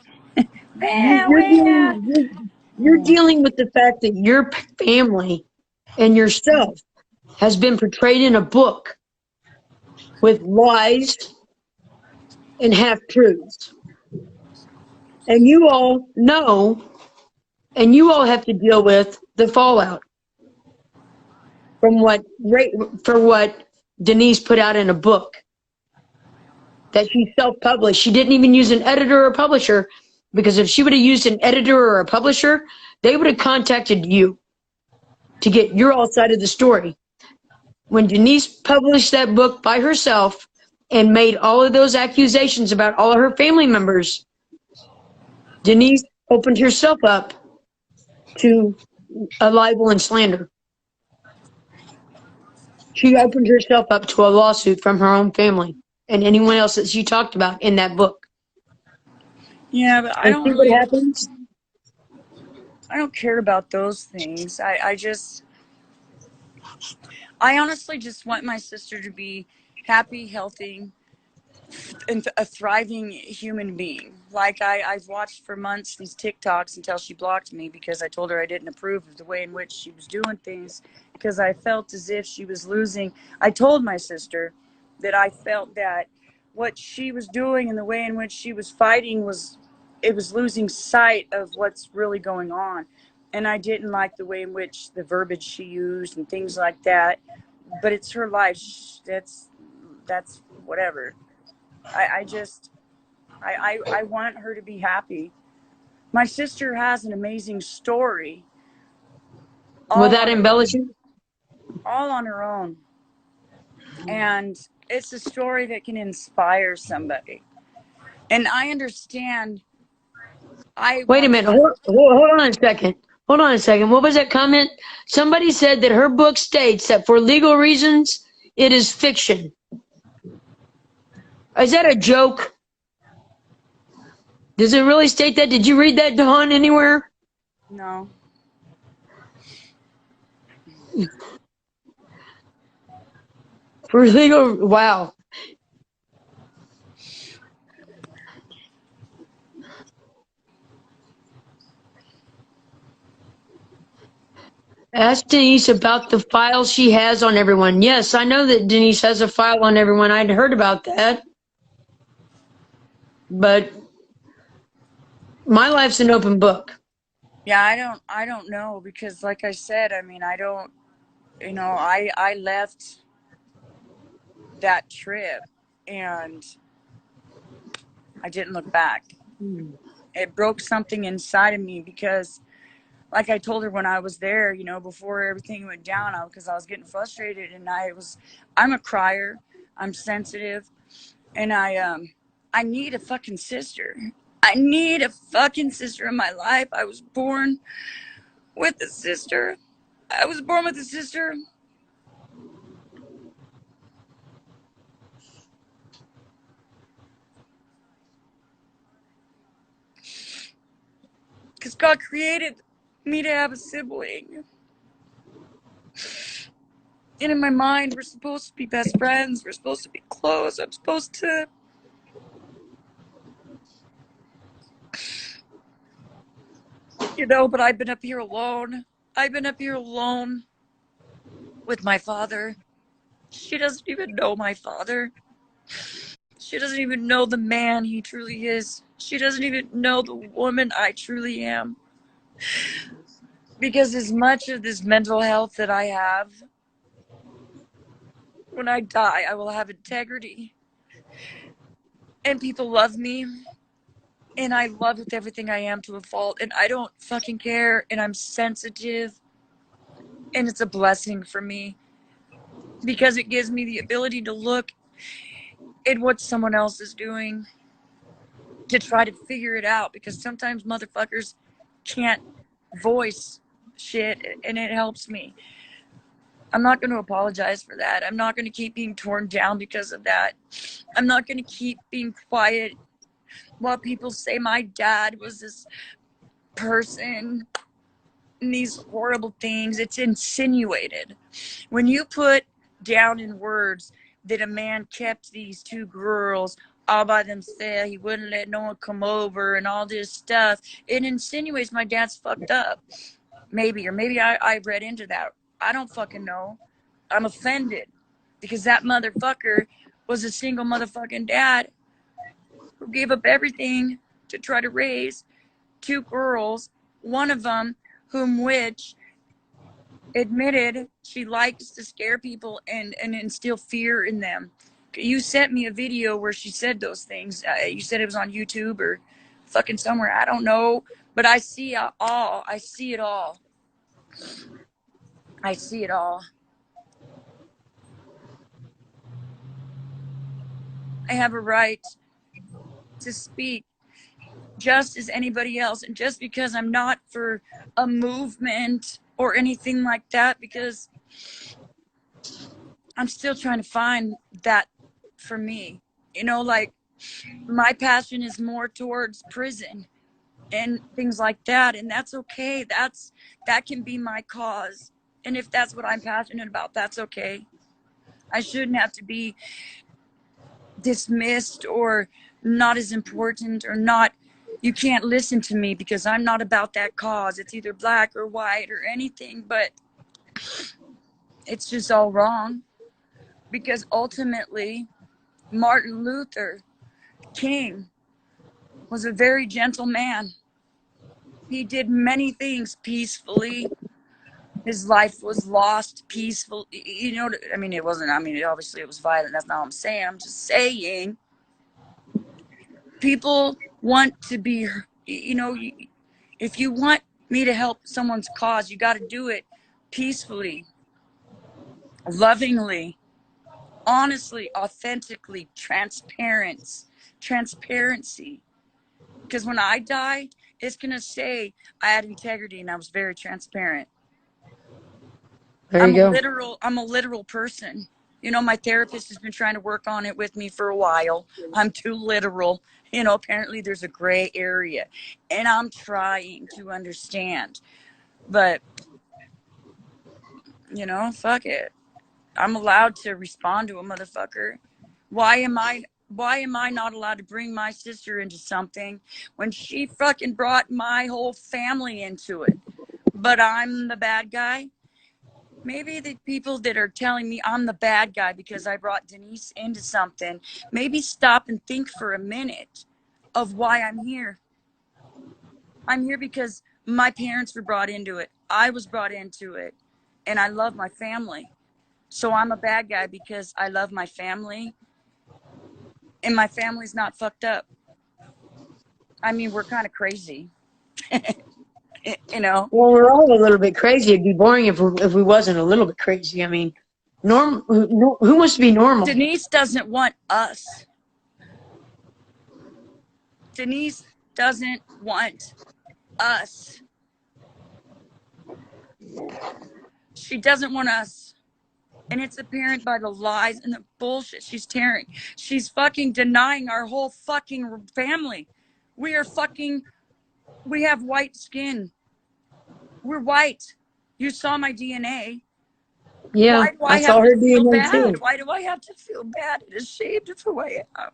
you're dealing with the fact that your family and yourself has been portrayed in a book with lies and half-truths. And you all know, and you all have to deal with the fallout from what Denise put out in a book that she self-published. She didn't even use an editor or publisher, because if she would have used an editor or a publisher, they would have contacted you to get your all side of the story. When Denise published that book by herself and made all of those accusations about all of her family members, Denise opened herself up to a libel and slander. She opened herself up to a lawsuit from her own family and anyone else that she talked about in that book. yeah, but I And don't see what really, happens? I don't care about those things. I honestly just want my sister to be happy, healthy, and a thriving human being. Like I've watched for months these TikToks until she blocked me because I told her I didn't approve of the way in which she was doing things, because I felt as if she was losing. I told my sister that I felt that what she was doing and the way in which she was fighting was losing sight of what's really going on. And I didn't like the way in which the verbiage she used and things like that. But it's her life. That's whatever. I want her to be happy. My sister has an amazing story, all Without on her own, embellishing? all on her own, and it's a story that can inspire somebody. And I understand. I Wait a want minute. to. Hold on a second. Hold on a second. What was that comment? Somebody said that her book states that for legal reasons, it is fiction. Is that a joke? Does it really state that? Did you read that, Dawn, anywhere? No. For legal, wow. Ask Denise about the file she has on everyone. Yes, I know that Denise has a file on everyone. I'd heard about that. But my life's an open book. Yeah, I don't know, because like I said, I mean, I don't, I left that trip and I didn't look back. It broke something inside of me because, like I told her when I was there, before everything went down, because I was getting frustrated, and I'm a crier, I'm sensitive, and I need a fucking sister. I need a fucking sister in my life. I was born with a sister. I was born with a sister. Because God created me to have a sibling. And in my mind, we're supposed to be best friends. We're supposed to be close. I'm supposed to. But I've been up here alone. I've been up here alone with my father. She doesn't even know my father. She doesn't even know the man he truly is. She doesn't even know the woman I truly am. Because as much of this mental health that I have, when I die, I will have integrity. and people love me, and I love with everything I am to a fault, and I don't fucking care, and I'm sensitive, and it's a blessing for me because it gives me the ability to look at what someone else is doing to try to figure it out, because sometimes motherfuckers can't voice shit, and it helps me. I'm not going to apologize for that. I'm not going to keep being torn down because of that. I'm not going to keep being quiet while people say my dad was this person and these horrible things. It's insinuated. When you put down in words that a man kept these two girls all by themselves, he wouldn't let no one come over and all this stuff, it insinuates my dad's fucked up. Maybe, or maybe I read into that. I don't fucking know. I'm offended because that motherfucker was a single motherfucking dad who gave up everything to try to raise two girls, one of them which admitted she likes to scare people and instill fear in them. You sent me a video where she said those things. You said it was on YouTube or fucking somewhere. I don't know, but I see it all. I see it all. I see it all. I have a right to speak just as anybody else. And just because I'm not for a movement or anything like that, because I'm still trying to find that for me. You know, like my passion is more towards prison and things like that. And that's okay. That can be my cause. And if that's what I'm passionate about, that's okay. I shouldn't have to be dismissed or not as important or not. You can't listen to me because I'm not about that cause. It's either black or white or anything, but it's just all wrong. Because ultimately, Martin Luther King was a very gentle man. He did many things peacefully. His life was lost peacefully. You know, I mean, it wasn't, I mean, obviously it was violent. That's not what I'm saying. I'm just saying people want to be, you know, if you want me to help someone's cause, you got to do it peacefully, lovingly, honestly, authentically, transparency. Because when I die, it's going to say I had integrity and I was very transparent. There you go. I'm a literal person. You know, my therapist has been trying to work on it with me for a while. I'm too literal. You know, apparently there's a gray area, and I'm trying to understand. But, you know, fuck it. I'm allowed to respond to a motherfucker. Why am I not allowed to bring my sister into something when she fucking brought my whole family into it? But I'm the bad guy. Maybe the people that are telling me I'm the bad guy because I brought Denise into something, maybe stop and think for a minute of why I'm here. I'm here because my parents were brought into it. I was brought into it. And I love my family. So I'm a bad guy because I love my family. And my family's not fucked up. I mean, we're kind of crazy. You know? Well, we're all a little bit crazy. It'd be boring if we wasn't a little bit crazy. I mean, who wants to be normal? Denise doesn't want us. Denise doesn't want us. She doesn't want us. And it's apparent by the lies and the bullshit she's tearing. She's fucking denying our whole fucking family. We have white skin. We're white. You saw my DNA. Yeah, Why do I saw her DNA too. Why do I have to feel bad and ashamed of who I am?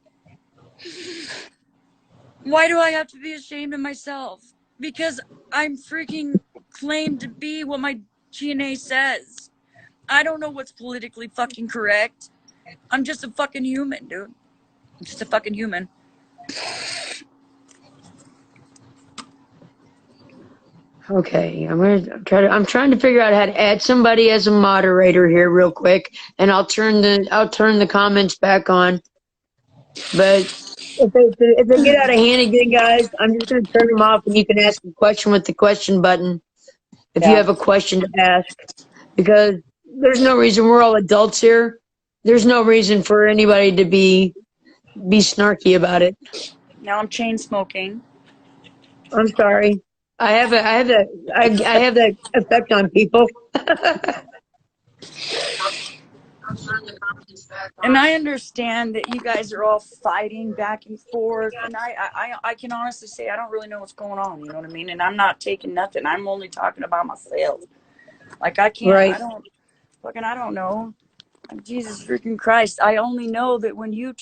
Why do I have to be ashamed of myself? Because I'm freaking claimed to be what my DNA says. I don't know what's politically fucking correct. I'm just a fucking human, dude. I'm just a fucking human. Okay, I'm trying to figure out how to add somebody as a moderator here real quick, and I'll turn the comments back on. But if they get out of hand again, guys, I'm just going to turn them off, and you can ask a question with the question button if you have a question to ask, because there's no reason. We're all adults here. There's no reason for anybody to be snarky about it. Now I'm chain smoking. I'm sorry. I have that effect on people. And I understand that you guys are all fighting back and forth, and I can honestly say I don't really know what's going on. You know what I mean? And I'm not taking nothing. I'm only talking about myself. Like I can't. Right. I don't know. Jesus freaking Christ. I only know that when you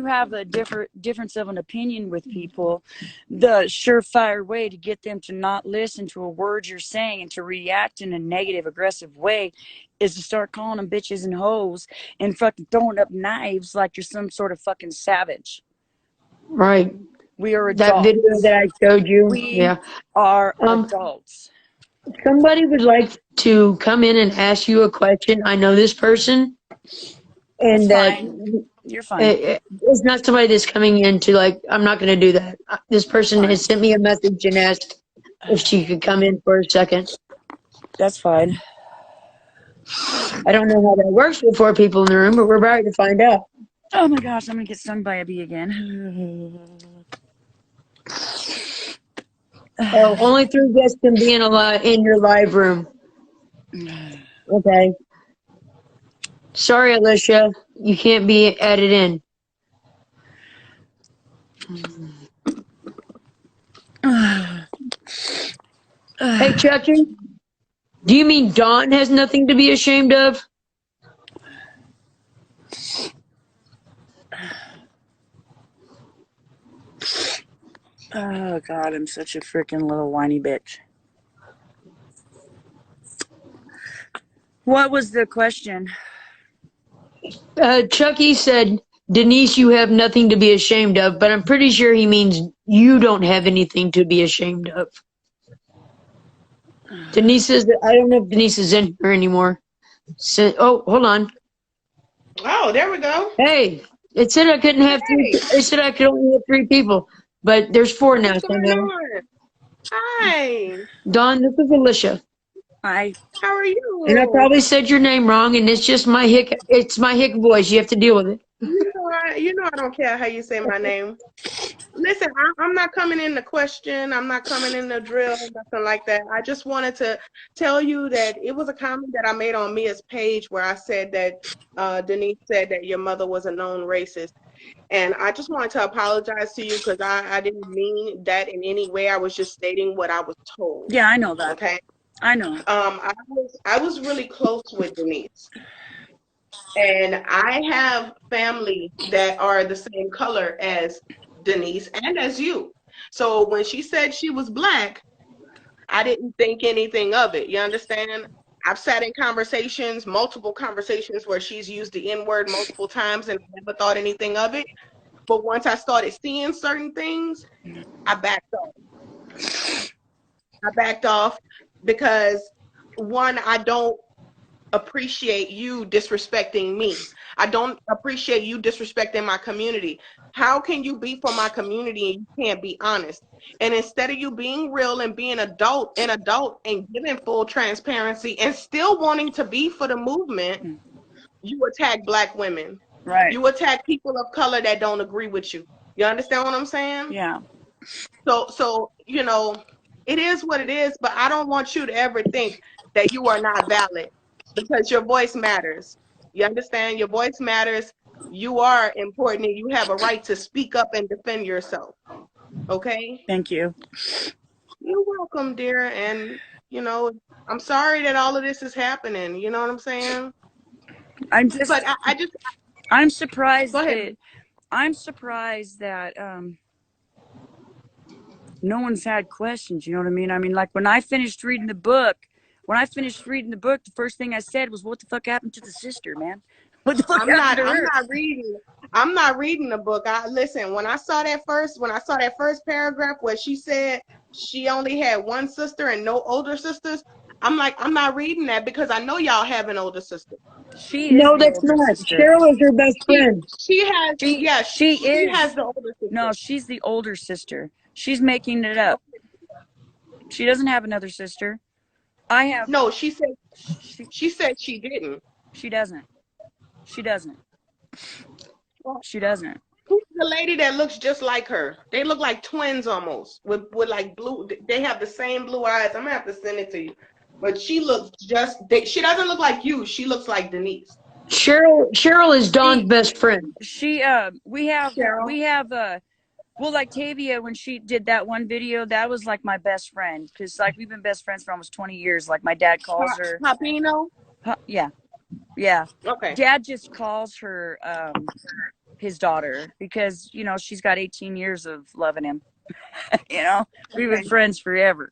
have a difference of an opinion with people, the surefire way to get them to not listen to a word you're saying and to react in a negative, aggressive way is to start calling them bitches and hoes and fucking throwing up knives like you're some sort of fucking savage. Right. We are adults. That video that I showed you. We are adults. Somebody would like to come in and ask you a question. I know this person, and you're fine. It's not somebody that's coming in to like. I'm not going to do that. This person has sent me a message and asked if she could come in for a second. That's fine. I don't know how that works with 4 people in the room, but we're about to find out. Oh my gosh, I'm gonna get stung by a bee again. Oh, only 3 guests can be in your live room. Okay. Sorry, Alicia. You can't be added in. Hey, Chucky. Do you mean Dawn has nothing to be ashamed of? Oh God, I'm such a freaking little whiny bitch. What was the question? Chucky said, Denise, you have nothing to be ashamed of, but I'm pretty sure he means you don't have anything to be ashamed of. Denise says, I don't know if Denise is in here anymore. So, oh, hold on. Oh, there we go. Hey, it said I couldn't have 3. It said I could only have 3 people, but there's 4 now. What's going on? Hi. Dawn, this is Alicia. Hi. How are you? And I probably said your name wrong, and it's just my hick. It's my hick voice. You have to deal with it. You know I don't care how you say my name. Listen, I'm not coming in to question. I'm not coming in to drill, nothing like that. I just wanted to tell you that it was a comment that I made on Mia's page where I said that Denise said that your mother was a known racist. And I just wanted to apologize to you because I didn't mean that in any way. I was just stating what I was told. Yeah, I know that. Okay. I know. I was really close with Denise. And I have family that are the same color as Denise and as you. So when she said she was Black, I didn't think anything of it. You understand? I've sat in conversations, multiple conversations where she's used the N-word multiple times and never thought anything of it. But once I started seeing certain things, I backed off. Because, one, I don't appreciate you disrespecting me. I don't appreciate you disrespecting my community. How can you be for my community and you can't be honest? And instead of you being real and being an adult and giving full transparency and still wanting to be for the movement, you attack Black women. Right. You attack people of color that don't agree with you. You understand what I'm saying? Yeah. So you know, it is what it is, but I don't want you to ever think that you are not valid because your voice matters. You understand? Your voice matters. You are important and you have a right to speak up and defend yourself. Okay? Thank you. You're welcome, dear. And, you know, I'm sorry that all of this is happening. You know what I'm saying? I'm surprised that no one's had questions. You know what I mean? I mean, like when I finished reading the book, the first thing I said was, "What the fuck happened to the sister, man? What the fuck happened to her?" I'm not reading the book. Listen, when I saw that first paragraph where she said she only had one sister and no older sisters, I'm like, I'm not reading that because I know y'all have an older sister. She is No, the that's older not. sister. Cheryl is her best friend. She has, yeah, She she has is. the older No, sister. she's the older sister. She's making it up. She doesn't have another sister. I have. No, She she said she didn't. she doesn't. She doesn't. Well, She doesn't. who's the lady that looks just like her? They look like twins almost, with like blue. They have the same blue eyes. I'm gonna have to send it to you. But she looks just. She doesn't look like you. She looks like Denise. Cheryl is Dawn's She best friend. we Cheryl. have well, like Tavia, when she did that one video, that was like my best friend, because like we've been best friends for almost 20 years. Like my dad calls her. Papino. Yeah, yeah. Okay. Dad just calls her his daughter because she's got 18 years of loving him. We've been Okay. friends forever.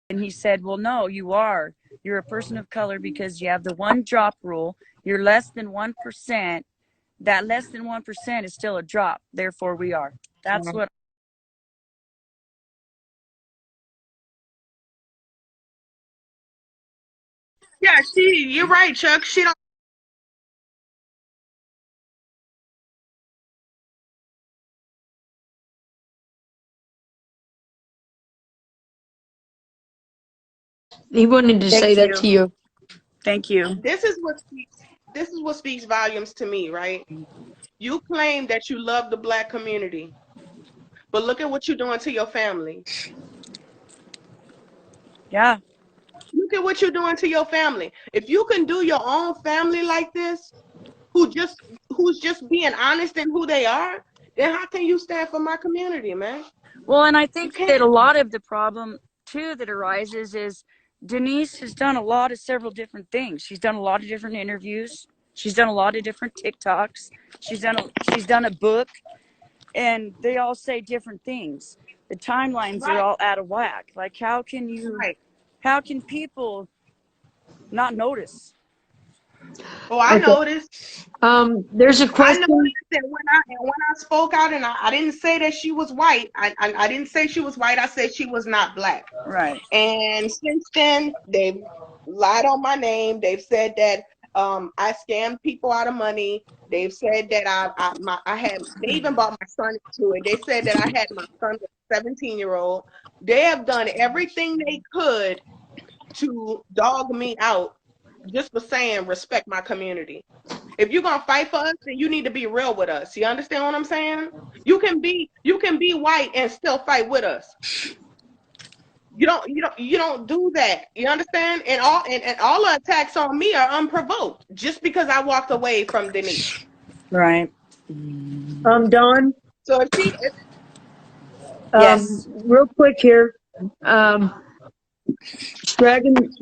And he said, well, no, you're a person of color because you have the one drop rule. You're less than 1%. That less than 1% is still a drop. Therefore we are. That's what. Yeah, you're right, Chuck. She don't. He wanted to say Thank that you. to you. Thank you. This is what speaks volumes to me, right? You claim that you love the black community, but look at what you're doing to your family. Yeah. Look at what you're doing to your family. If you can do your own family like this, who just who's just being honest in who they are, then how can you stand for my community, man? Well, and I You think can't. that a lot of the problem too that arises is Denise has done a lot of several different things. She's done a lot of different interviews. She's done a lot of different TikToks. She's done a book, and they all say different things. The timelines are Right, all out of whack. Like right. how can people not notice? Oh, I Okay. noticed. There's a I question. noticed that when I spoke out, and I didn't say that she was white. I didn't say she was white. I said she was not black. Right. And since then, they've lied on my name. They've said that I scammed people out of money. They've said that I had. They even brought my son into it. They said that I had my son, a 17-year-old. They have done everything they could to dog me out just for saying respect my community. If you're gonna fight for us, then you need to be real with us. You understand what I'm saying? You can be white and still fight with us. You don't do that. You understand? And all the attacks on me are unprovoked just because I walked away from Denise. Right. Dawn, So if she if, Yes. real quick here. Um,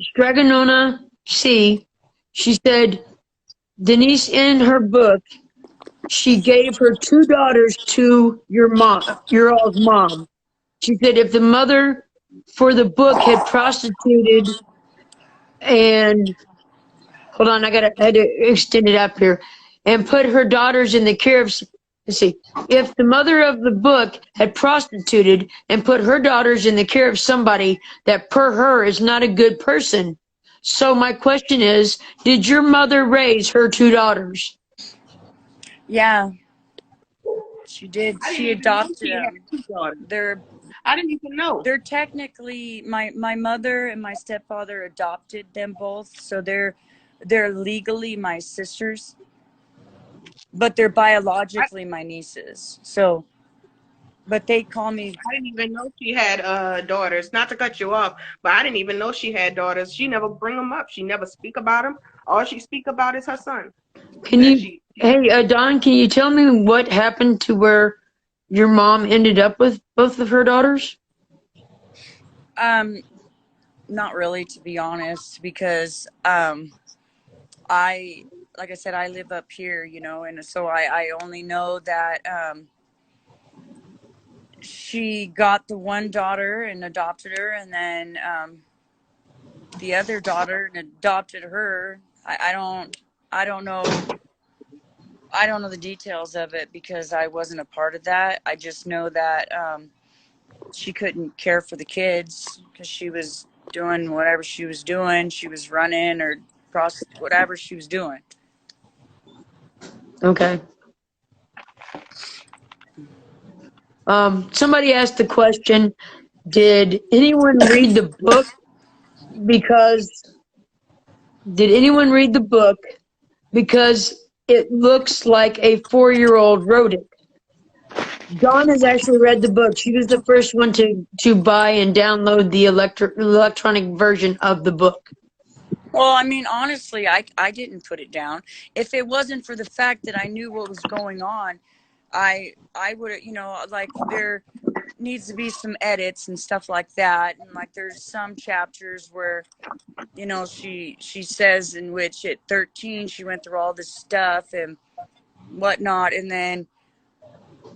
Straganona C. She said, Denise, in her book, she gave her two daughters to your all's mom. She said if the mother for the book had prostituted and hold on, I had to extend it up here and put her daughters in the care of. Let's see. If the mother of the book had prostituted and put her daughters in the care of somebody that per her is not a good person. So my question is, did your mother raise her two daughters? Yeah, she did. I didn't She even know adopted she had them. two daughters. They're I didn't even know. they're technically my mother and my stepfather adopted them both, so they're legally my sisters, but they're I, biologically my nieces. So, but they call me. I didn't even know she had daughters. Not to cut you off, but I didn't even know she had daughters. She never bring them up. She never speak about them. All she speak about is her son. Can That you, hey, Don, can you tell me what happened to where your mom ended up with both of her daughters? Not really, to be honest, because I, like I said, I live up here, you know, and so I only know that she got the one daughter and adopted her, and then the other daughter and adopted her. I don't know. I don't know the details of it because I wasn't a part of that. I just know that she couldn't care for the kids because she was doing whatever she was doing. She was running or whatever she was doing. Okay. Somebody asked the question, did anyone read the book? Because did anyone read the book? Because it looks like a 4-year-old wrote it. Dawn has actually read the book. She was the first one to buy and download the electronic version of the book. Well, I mean, honestly, I didn't put it down. If it wasn't for the fact that I knew what was going on, I would, you know, like there needs to be some edits and stuff like that. And like there's some chapters where, you know, she says in which at 13 she went through all this stuff and whatnot, and then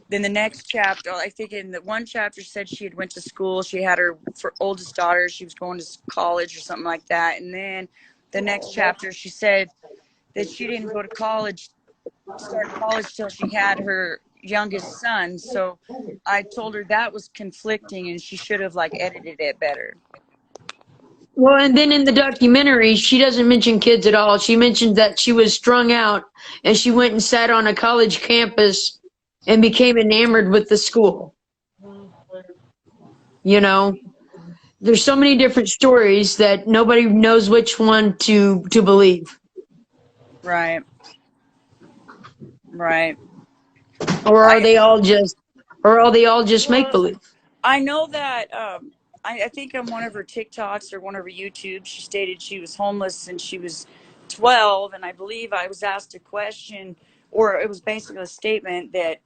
the next chapter, I think in the one chapter said she had went to school, she had her oldest daughter, she was going to college or something like that, and then the next chapter she said that she didn't go to college, start college till she had her youngest son. So I told her that was conflicting and she should have like edited it better. Well, and then in the documentary, she doesn't mention kids at all. She mentions that she was strung out and she went and sat on a college campus and became enamored with the school. You know, there's so many different stories that nobody knows which one to believe. Right. Right. Or are they all just make believe? I know that I think on one of her TikToks or one of her YouTubes, she stated she was homeless since she was 12, and I believe I was asked a question, or it was basically a statement that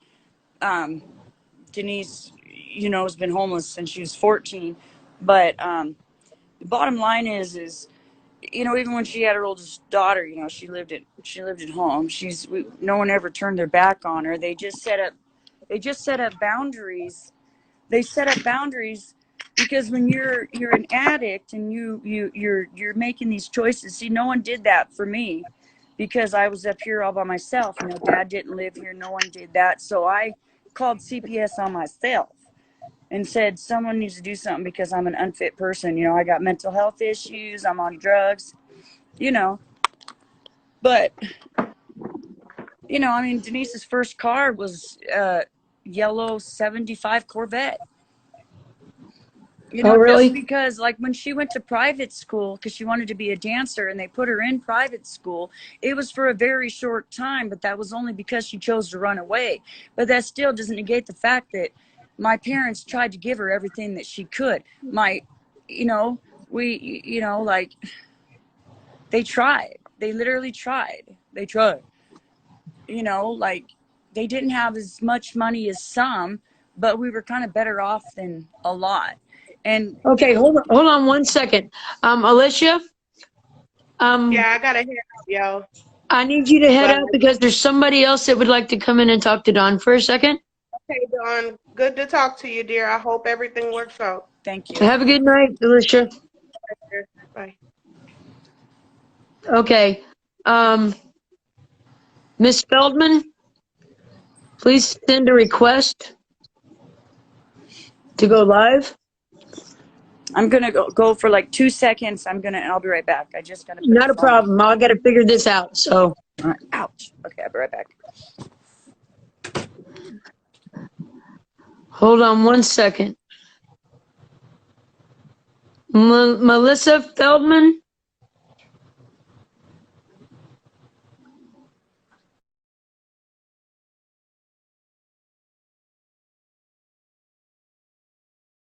Denise, you know, has been homeless since she was 14. But the bottom line is, you know, even when she had her oldest daughter, you know, she lived at home. No one ever turned their back on her. They just set up boundaries. They set up boundaries because when you're an addict and you're making these choices. See, no one did that for me because I was up here all by myself. You know, Dad didn't live here. No one did that. So I called CPS on myself and said someone needs to do something because I'm an unfit person. You know, I got mental health issues. I'm on drugs. You know, but you know, I mean, Denise's first car was yellow 75 Corvette. You know, Oh, really? just because, like, when she went to private school, because she wanted to be a dancer, and they put her in private school, it was for a very short time, but that was only because she chose to run away. But that still doesn't negate the fact that my parents tried to give her everything that she could. You know, like, they tried. They literally tried. They tried. You know, like, they didn't have as much money as some, but we were kind of better off than a lot. And Okay, hold on 1 second. Alicia, Yeah, I gotta hear out, yo. I need you to head But out because there's somebody else that would like to come in and talk to Dawn for a second. okay, Dawn, good to talk to you, dear. I hope everything works out. thank you. Have a good night, Alicia. Bye. Okay. Miss Feldman, please send a request to go live. I'm gonna go for like 2 seconds. I'll be right back. I just gotta put Not the a phone problem. I got to figure this out. So, on. Ouch. Okay, I'll be right back. hold on 1 second. Melissa Feldman,